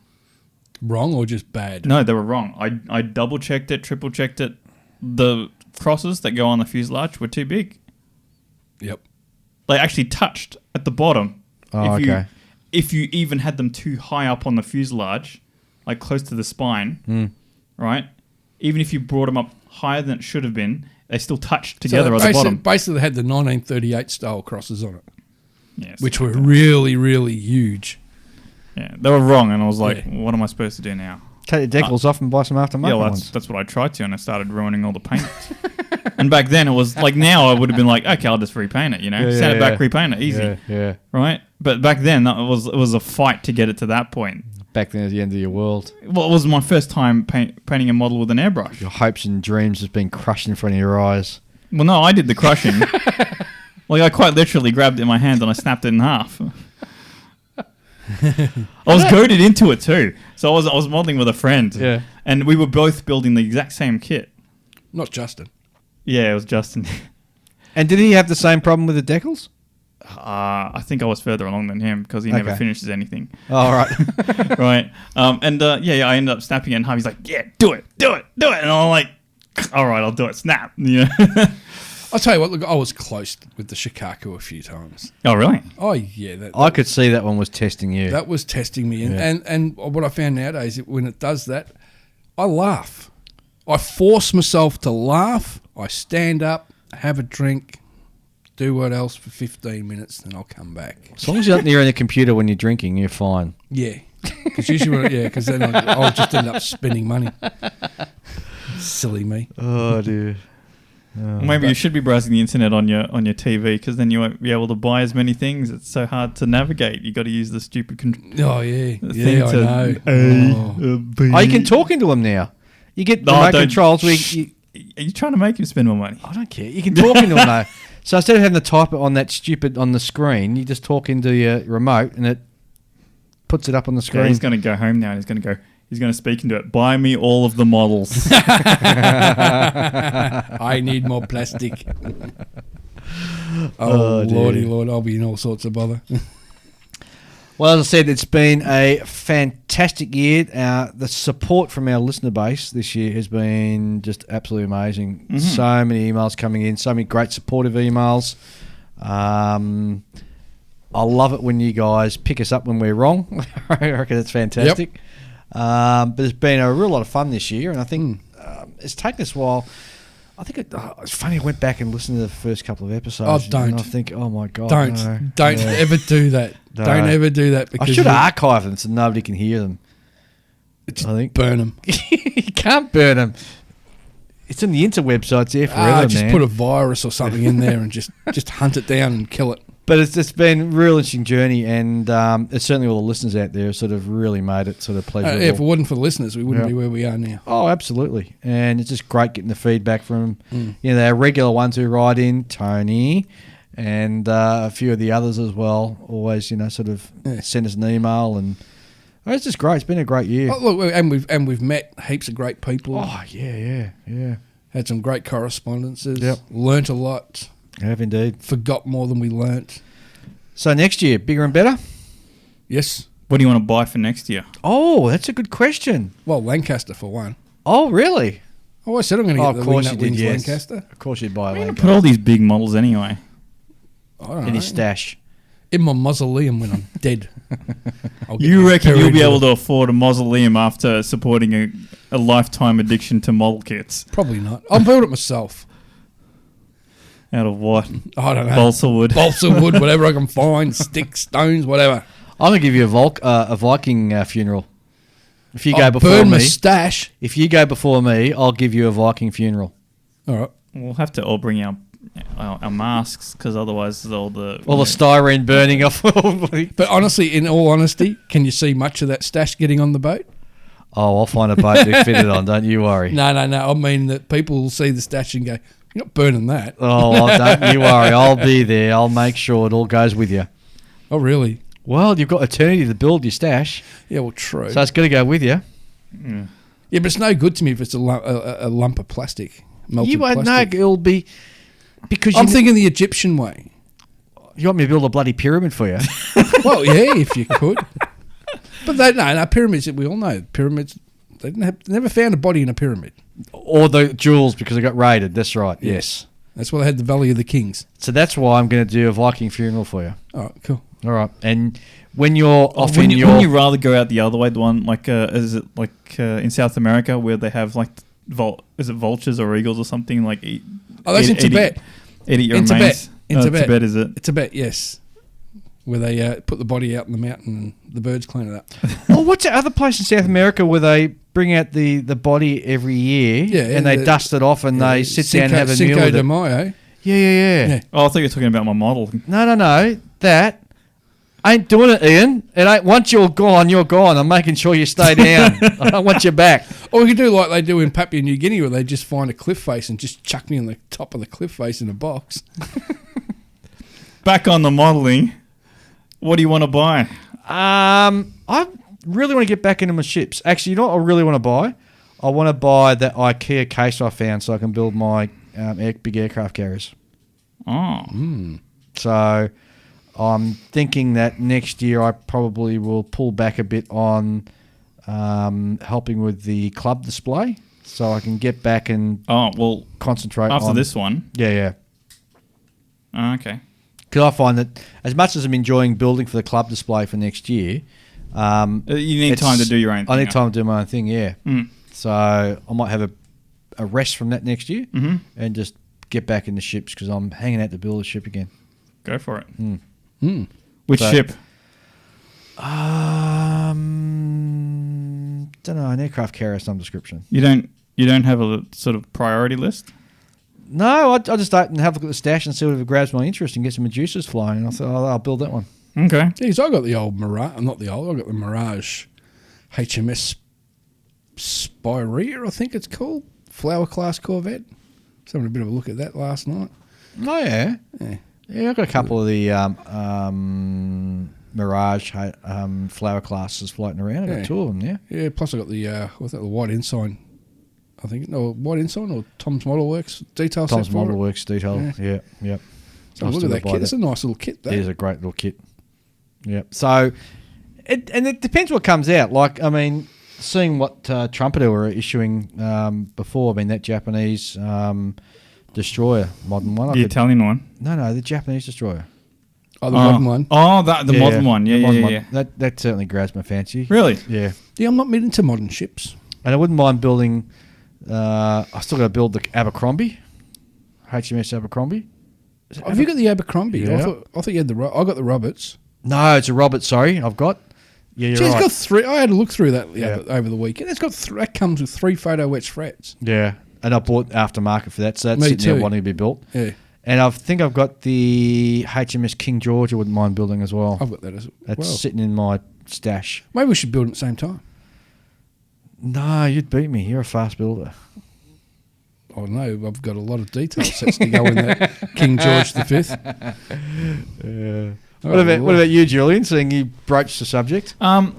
Wrong or just bad? No, they were wrong. I double checked it, triple checked it. The crosses that go on the fuselage were too big. Yep. They actually touched at the bottom. Oh, okay. If you even had them too high up on the fuselage, like close to the spine, right? Even if you brought them up higher than it should have been, they still touched together at the bottom. Basically, they had the 1938 style crosses on it, yes, which were really, really huge. Yeah, they were wrong, and I was like, what am I supposed to do now? Take the decals off and buy some aftermarket ones. That's what I tried to, and I started ruining all the paint. And back then, it was like, now I would have been like, okay, I'll just repaint it, send it back, repaint it, easy. Yeah. Right? But back then, it was a fight to get it to that point. Back then, at the end of your world. Well, it was my first time painting a model with an airbrush. Your hopes and dreams just being crushed in front of your eyes. Well, no, I did the crushing. Like, I quite literally grabbed it in my hand and I snapped it in half. I was goaded into it too. So I was modelling with a friend. Yeah. And we were both building the exact same kit. Not Justin. Yeah, it was Justin. And did he have the same problem with the decals? I think I was further along than him because he never finishes anything. Oh, right. Right. I ended up snapping it in half. He's like, yeah, do it. And I'm like, all right, I'll do it. Snap. Yeah. I'll tell you what, look, I was close with the Shikaku a few times. Oh, really? Oh, yeah. I could see that one was testing you. That was testing me. Yeah. And what I found nowadays, when it does that, I laugh. I force myself to laugh. I stand up, have a drink, do what else for 15 minutes, then I'll come back. As long as you're not near the computer when you're drinking, you're fine. Yeah. Because usually, because then I'll just end up spending money. Silly me. Oh, dear. Maybe you should be browsing the internet on your TV, because then you won't be able to buy as many things. It's so hard to navigate. You got to use the stupid Oh, yeah. thing Yeah, I to know. B. Oh, you can talk into them now. You get remote controls where Are you trying to make him spend more money? I don't care. You can talk into them though. So instead of having to type it on the screen, you just talk into your remote and it puts it up on the screen. Yeah, he's going to go home now and he's going to speak into it. Buy me all of the models. I need more plastic. Oh, lordy, Lord, I'll be in all sorts of bother. Well, as I said, it's been a fantastic year. The support from our listener base this year has been just absolutely amazing. Mm-hmm. So many emails coming in, so many great supportive emails. I love it when you guys pick us up when we're wrong. I reckon it's fantastic. Yep. But it's been a real lot of fun this year, and I think it's taken us a while. I think it's funny. I went back and listened to the first couple of episodes. Oh, don't. And I think, oh my god, Don't ever do that. No. Don't ever do that. Because I should archive them so nobody can hear them. Just I think burn them. you can't burn them. It's in the interweb, so it's there forever, Just man. put a virus or something in there and just hunt it down and kill it. But it's been a real interesting journey, and it's certainly all the listeners out there have sort of really made it sort of pleasurable. If it wasn't for the listeners, we wouldn't be where we are now. Oh, absolutely. And it's just great getting the feedback from our regular ones who write in, Tony, and a few of the others as well. Always, sort of send us an email, and it's just great. It's been a great year. Oh, look, and we've met heaps of great people. Oh, yeah. Had some great correspondences. Yep. Learnt a lot. I have indeed. Forgot more than we learnt. So next year, bigger and better? Yes. What do you want to buy for next year? Oh, that's a good question. Well, Lancaster for one. Oh, really? Oh, I said I'm going to get the wing that wings Lancaster. Of course you'd buy a Lancaster. Put all these big models anyway. I don't know. In his stash. In my mausoleum when I'm dead. You reckon you'll be able to afford a mausoleum after supporting a lifetime addiction to model kits? Probably not. I'll build it myself. Out of what? I don't know. Balsa wood. Balsa wood, whatever I can find, sticks, stones, whatever. I'm going to give you a Viking funeral. If you go before burn me, my stash. If you go before me, I'll give you a Viking funeral. All right. We'll have to all bring our masks, because otherwise all the styrene burning off. But honestly, in all honesty, can you see much of that stash getting on the boat? Oh, I'll find a boat to fit it on. Don't you worry. No. I mean that people will see the stash and go, "You're not burning that." Oh, well, don't you worry. I'll be there. I'll make sure it all goes with you. Oh, really? Well, you've got eternity to build your stash. Yeah, well, true. So it's got to go with you. Yeah, but it's no good to me if it's a lump of plastic. You won't know. It'll be... Because I'm thinking the Egyptian way. You want me to build a bloody pyramid for you? Well, yeah, if you could. But pyramids, we all know. Pyramids, they never found a body in a pyramid. Or the jewels because they got raided. That's right, yes. That's why they had the Valley of the Kings. So that's why I'm going to do a Viking funeral for you. All right, cool. All right. And when you're off in your... Wouldn't you rather go out the other way, the one is it in South America where they have like, is it vultures or eagles or something? Like that's in Tibet. Eat your in remains. In Tibet. Tibet, is it? Tibet, yes. Where they put the body out in the mountain and the birds clean it up. Well, what's the other place in South America where they bring out the body every year and they dust it off and they sit down and have a meal Cinco with de it? Mayo. Yeah. Oh, I thought you were talking about my model. No. That ain't doing it, Ian. It ain't. Once you're gone, you're gone. I'm making sure you stay down. I don't want you back. Or we could do like they do in Papua New Guinea, where they just find a cliff face and just chuck me on the top of the cliff face in a box. Back on the modelling. What do you want to buy? I really want to get back into my ships. Actually, you know what I really want to buy? I want to buy that IKEA case I found so I can build my big aircraft carriers. Oh. So I'm thinking that next year I probably will pull back a bit on helping with the club display so I can get back and concentrate after on this one. Yeah. Oh, okay. Because I find that as much as I'm enjoying building for the club display for next year, You need time to do your own thing. I need time to do my own thing, yeah. Mm. So I might have a rest from that next year Mm-hmm. and just get back in the ships because I'm hanging out to build a ship again. Go for it. Mm. Which So- ship? Don't know, an aircraft carrier of some description. You don't have a sort of priority list? No, I just open and have a look at the stash and see whatever grabs my interest and get some Medusa's flying. And I thought, I'll build that one. Okay. Geez, I got the old Mirage. Not the old. I got the Mirage HMS Spirea, I think it's called. Flower class Corvette. So having a bit of a look at that last night. Oh, yeah. Yeah, I've got a couple of the Mirage flower classes floating around. I've got two of them now. Yeah, plus I got the, what's that, the White Ensign. I think, no, White Ensign or Tom's Model Works detail set Tom's for Model it. Works detail. Yeah. So look at that kit. It's a nice little kit, that. It is a great little kit. Yeah. So, it depends what comes out. Like, I mean, seeing what Trumpeter were issuing before, I mean, that Japanese destroyer, modern one. The Italian one. No, the Japanese destroyer. Oh, the modern one. Oh, the modern one. the Yeah. modern one. That certainly grabs my fancy. Really? Yeah. Yeah, I'm not into modern ships. And I wouldn't mind building. I still got to build the Abercrombie, HMS Abercrombie. Have you got the Abercrombie? Yeah. I thought you had I got the Roberts. No, it's a Robert. Sorry, I've got. Yeah, you're Gee, right. it's got three. I had to look through that Yeah. over the weekend. It's got that comes with 3 photo etched frets. Yeah, and I bought aftermarket for that, so that's Me sitting there too. wanting to be built. Yeah, And I think I've got the HMS King George. I wouldn't mind building as well. I've got that as That's well. sitting in my stash. Maybe we should build it at the same time. No, you'd beat me. You're a fast builder. Oh no, I've got a lot of detail sets to go in that King George V. What about you, Julian? Seeing you broached the subject, and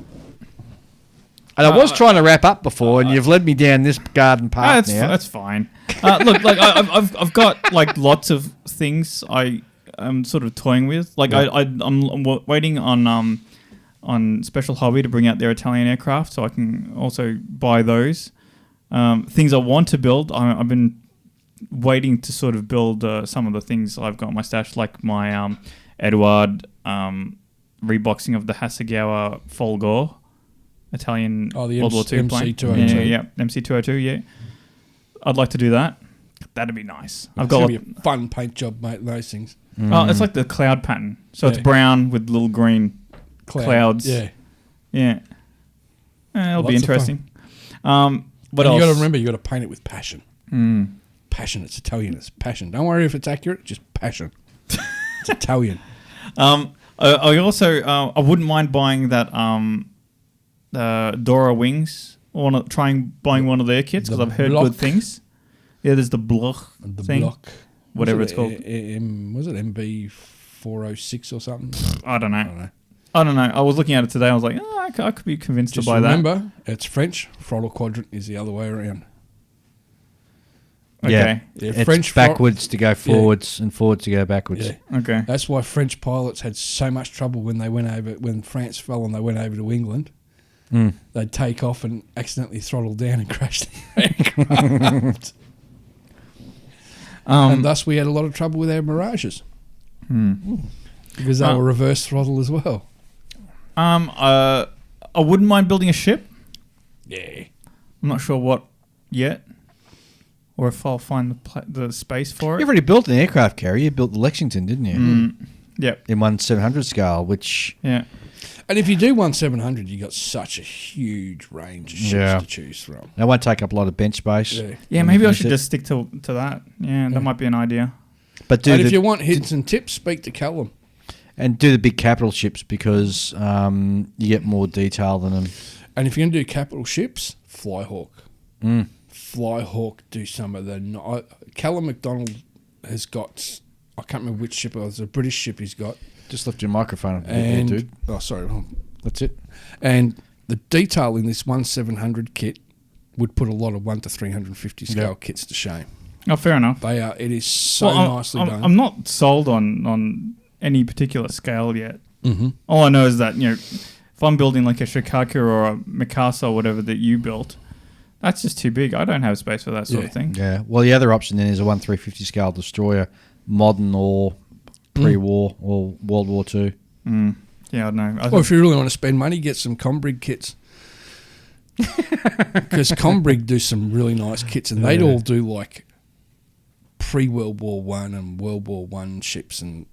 I was trying to wrap up before, and you've led me down this garden path now. That's fine. Look, like I've got like lots of things I am sort of toying with. Like Yeah. I'm waiting on Special Hobby to bring out their Italian aircraft, so I can also buy those. Things I want to build, I've been waiting to sort of build some of the things I've got in my stash, like my Eduard reboxing of the Hasegawa Folgore Italian Oh, the World War II plane. MC202. Yeah, MC202, yeah. I'd like to do that. That'd be nice. I've It's got going to be a fun paint job, mate, those things. Oh, it's like the cloud pattern. So it's Yeah. brown with little green clouds. Yeah. Yeah. It'll be Lots of interesting. What And else? you got to remember, you got to paint it with passion. Mm. Passion. It's Italian. It's passion. Don't worry if it's accurate. Just passion. It's Italian. I also I wouldn't mind buying that Dora Wings. I want to try and buying one of their kits because The I've heard block. good things. Yeah, there's the block The thing. block. Whatever Was it's called. Was it MB406 or something? I don't know. I don't know. I was looking at it today. I was like, I could be convinced Just to buy remember, it's French. Throttle quadrant is the other way around. that. Yeah. Okay. Yeah, It's French backwards to go forwards and forwards to go backwards. Yeah. Okay. That's why French pilots had so much trouble when France fell and they went over to England. Mm. They'd take off and accidentally throttle down and crash the aircraft. And thus we had a lot of trouble with our Mirages because they were reverse throttle as well. I wouldn't mind building a ship. Yeah. I'm not sure what yet, or if I'll find the space for it. You've already built an aircraft carrier. You built the Lexington, didn't you? Yep. In 1/700 scale, which Yeah. And if you do 1/700, you got such a huge range of ships to choose from. that won't take up a lot of bench space. Yeah, maybe I should just stick to that. Yeah, that might be an idea. But And if you want hints and tips, speak to Callum. and do the big capital ships because you get more detail than them. And if you're going to do capital ships, Flyhawk. Mm. Flyhawk do some of the... Callum McDonald has got... I can't remember which ship it was. A British ship he's got. Just lift your microphone up a bit And, there, dude. Oh, sorry. That's it. And the detail in this 1/700 kit would put a lot of 1 to 350 scale kits to shame. Oh, fair enough. They are. It is so nicely done. I'm not sold on any particular scale yet. Mm-hmm. All I know is that, if I'm building like a Shikaku or a Mikasa or whatever that you built, that's just too big. I don't have space for that sort of thing. Yeah. Well, the other option then is a 1/350 scale destroyer, modern or pre-war or World War II. Yeah, I know. Well, if you really want to spend money, get some Combrig kits. Because Combrig do some really nice kits, and they'd all do like pre-World War One and World War One ships and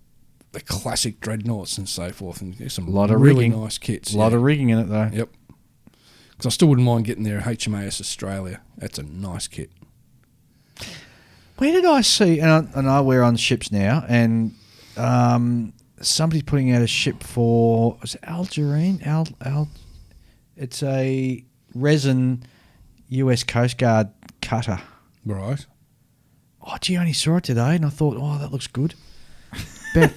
the classic dreadnoughts and so forth. And there's some Lot of really rigging. nice kits. A lot of rigging in it, though. Yep. Because I still wouldn't mind getting their HMAS Australia. That's a nice kit. Where did I see, and I know we're on ships now, and somebody's putting out a ship for, was it Algerine? It's a resin US Coast Guard cutter. Right. Oh, gee, I only saw it today, and I thought, oh, that looks good. About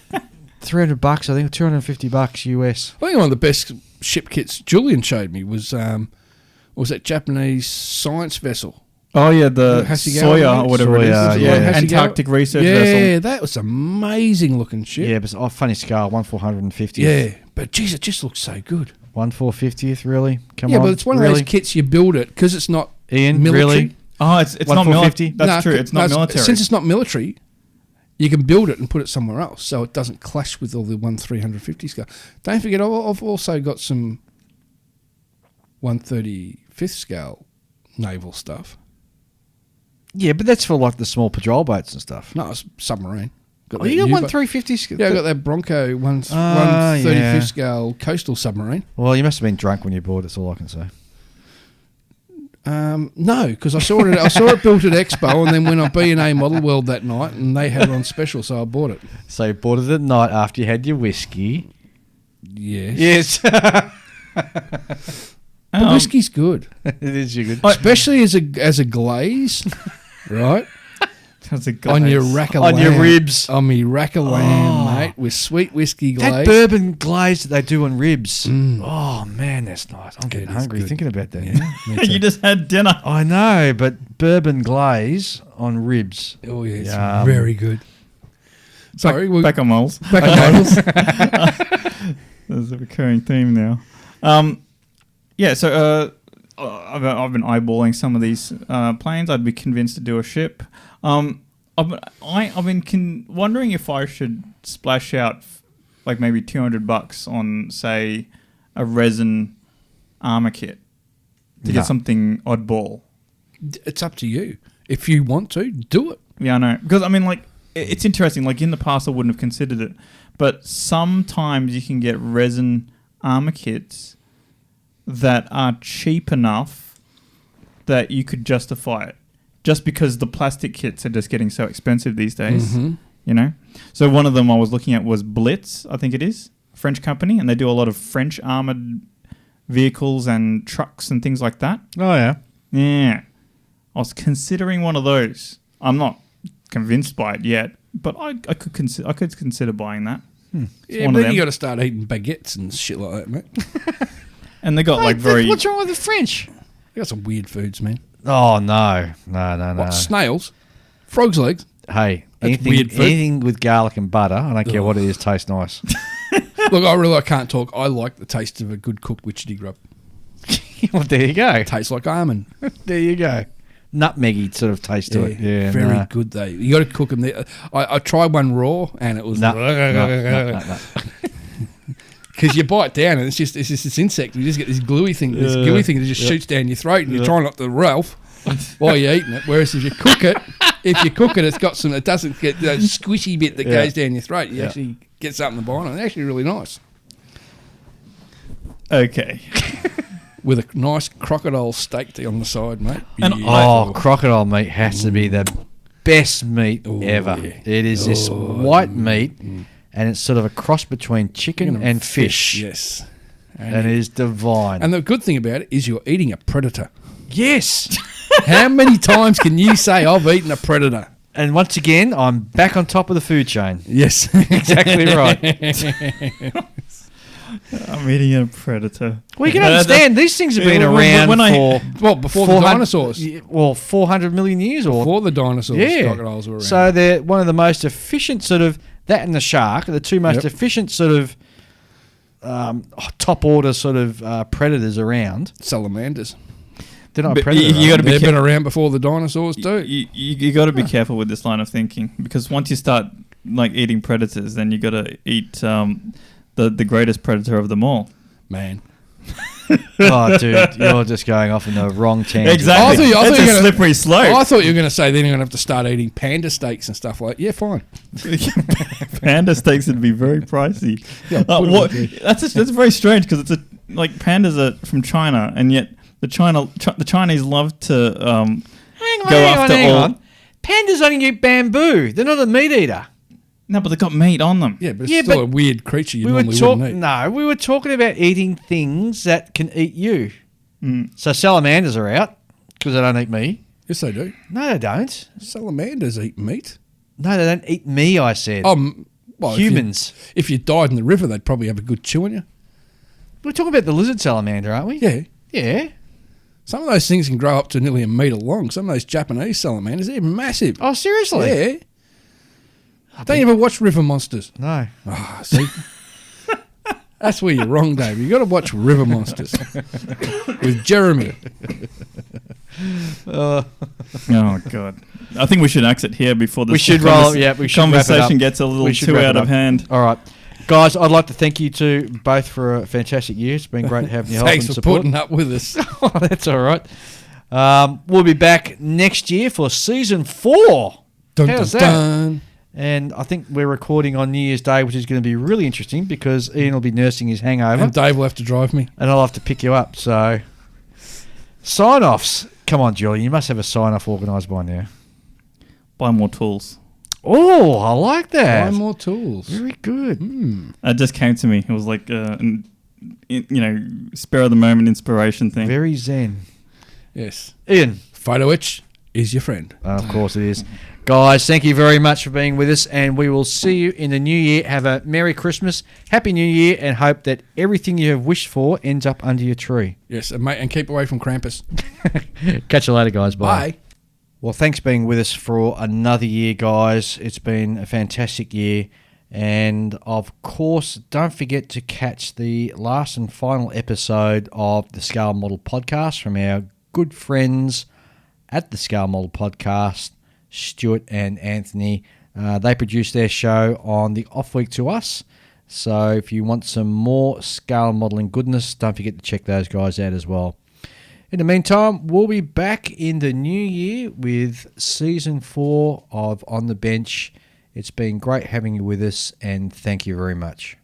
$300, I think, $250 US. I think one of the best ship kits Julian showed me was that Japanese science vessel. Oh yeah, the Hasegawa, Soya or whatever it is. Soya, Yeah, Hasegawa. Antarctic research Yeah, vessel. that was amazing looking ship. Yeah, but it's funny scale, 1/450th. Yeah, but geez, it just looks so good. 1/450th, really? Come on. Yeah, but it's one of really? those kits you build it because it's not Ian, military. really? Oh, it's not 1/450? military. That's true. It's not military. Since it's not military, you can build it and put it somewhere else, so it doesn't clash with all the 1/350 scale. Don't forget, I've also got some 1/35th scale naval stuff. Yeah, but that's for like the small patrol boats and stuff. No, it's submarine. Oh, you got 1/350? Yeah, I got that Bronco 1/35th yeah. scale coastal submarine. Well, you must have been drunk when you bought it. That's all I can say. No, because I saw it. I saw it built at Expo, and then went on B&A Model World that night, and they had it on special, so I bought it. So you bought it at night after you had your whiskey. Yes. Yes. The whiskey's good, It is you good. especially as a glaze, right? That's a On your rack of On your lamb. ribs. On me rack of lamb, mate, with sweet whiskey glaze. That bourbon glaze that they do on ribs. Mm. Oh, man, that's nice. I'm getting It is hungry good. thinking about that. Yeah, me too. You just had dinner. I know, but bourbon glaze on ribs. Oh, yeah, it's Yum. very good. Sorry, we're Back on models. back on models. There's a recurring theme now. Yeah, so I've been eyeballing some of these planes. I'd be convinced to do a ship. I've been wondering if I should splash out like maybe $200 on, say, a resin armor kit to get something oddball. It's up to you. If you want to, do it. Yeah, I know. Because, I mean, like, it's interesting. Like, in the past, I wouldn't have considered it. But sometimes you can get resin armor kits that are cheap enough that you could justify it. Just because the plastic kits are just getting so expensive these days, you know? So one of them I was looking at was Blitz, I think it is, a French company, and they do a lot of French armoured vehicles and trucks and things like that. Oh, yeah. Yeah. I was considering one of those. I'm not convinced by it yet, but I could consider buying that. Yeah, one but of then you them. got to start eating baguettes and shit like that, mate. And they got Mate, like very... what's wrong with the French? You got some weird foods, man. Oh, no. No. What, snails? Frog's legs? Hey, That's weird food. anything with garlic and butter, I don't care what it is, tastes nice. Look, I can't talk. I like the taste of a good cooked witchetty grub. Well, there you go. Tastes like almond. There you go. Nutmeggy sort of taste to it. Yeah, very good though. You got to cook them. I tried one raw, and it was No. because you bite down, and it's just this insect. You just get this gooey thing that just shoots down your throat, and you're trying not to Ralph while you're eating it. Whereas if you cook it, it's got some. It doesn't get that squishy bit that goes down your throat. You actually get something to bite on. It's actually really nice. Okay. With a nice crocodile steak on the side, mate. And Oh, crocodile meat has to be the best meat Ooh, ever. yeah. It is this white meat, and it's sort of a cross between chicken and fish. Yes. And it is divine. And the good thing about it is you're eating a predator. yes! How many times can you say, I've eaten a predator? And once again, I'm back on top of the food chain. Yes. Exactly right. I'm eating a predator. Well, you can understand, these things have been around for... before the dinosaurs. Well, 400 million years or... Before the dinosaurs, crocodiles were around. So they're one of the most efficient sort of... That and the shark are the two most efficient sort of top order sort of predators around. Salamanders. They're not But a predator. you gotta be They've been around before the dinosaurs too. You got to be careful with this line of thinking, because once you start like eating predators, then you got to eat the greatest predator of them all. Man. Oh, dude, you're just going off in the wrong tangent. Exactly. I thought It's you were a gonna- slippery slope. I thought you were going to say then you're going to have to start eating panda steaks and stuff like. Yeah, fine. Panda steaks would be very pricey. Yeah, put 'em What, in. that's very strange because it's like pandas are from China, and yet the Chinese love to Hang on. Pandas only eat bamboo. They're not a meat eater. No, but they got meat on them. Yeah, but it's Yeah, still but a weird creature you We were normally wouldn't eat. No, we were talking about eating things that can eat you. So salamanders are out because they don't eat me. Yes, they do. No, they don't. Salamanders eat meat. No, they don't eat me, I said. Well, Humans. If you died in the river, they'd probably have a good chew on you. We're talking about the lizard salamander, aren't we? Yeah. Yeah. Some of those things can grow up to nearly a metre long. Some of those Japanese salamanders, they're massive. Oh, seriously? Yeah. Don't you ever watch River Monsters? No. Ah, see? That's where you're wrong, Dave. You got to watch River Monsters with Jeremy. Oh God! I think we should exit here before this. We should roll. Yeah, we should wrap it conversation up. gets a little We should too wrap it out of up. hand. All right. Guys, I'd like to thank you two both for a fantastic year. It's been great having your help Thanks and for support. putting up with us. Oh, that's all right. We'll be back next year for season 4. Dun, How's dun, that? dun. And I think we're recording on New Year's Day, which is going to be really interesting because Ian will be nursing his hangover And Dave will have to drive me. and I'll have to pick you up. So, sign-offs. Come on, Julian. You must have a sign-off organised by now. Buy more tools. Oh, I like that. Buy more tools. Very good. It just came to me. It was like spur of the moment inspiration thing. Very zen. Yes. Ian. Photo etch is your friend. Of course it is. Guys, thank you very much for being with us, and we will see you in the new year. Have a Merry Christmas, Happy New Year, and hope that everything you have wished for ends up under your tree. Yes, and keep away from Krampus. Catch you later, guys. Bye. Bye. Well, thanks for being with us for another year, guys. It's been a fantastic year. And, of course, don't forget to catch the last and final episode of the Scale Model Podcast from our good friends at the Scale Model Podcast, Stuart and Anthony. They produce their show on the off week to us. So if you want some more scale modelling goodness, don't forget to check those guys out as well. In the meantime, we'll be back in the new year with Season 4 of On the Bench. It's been great having you with us, and thank you very much.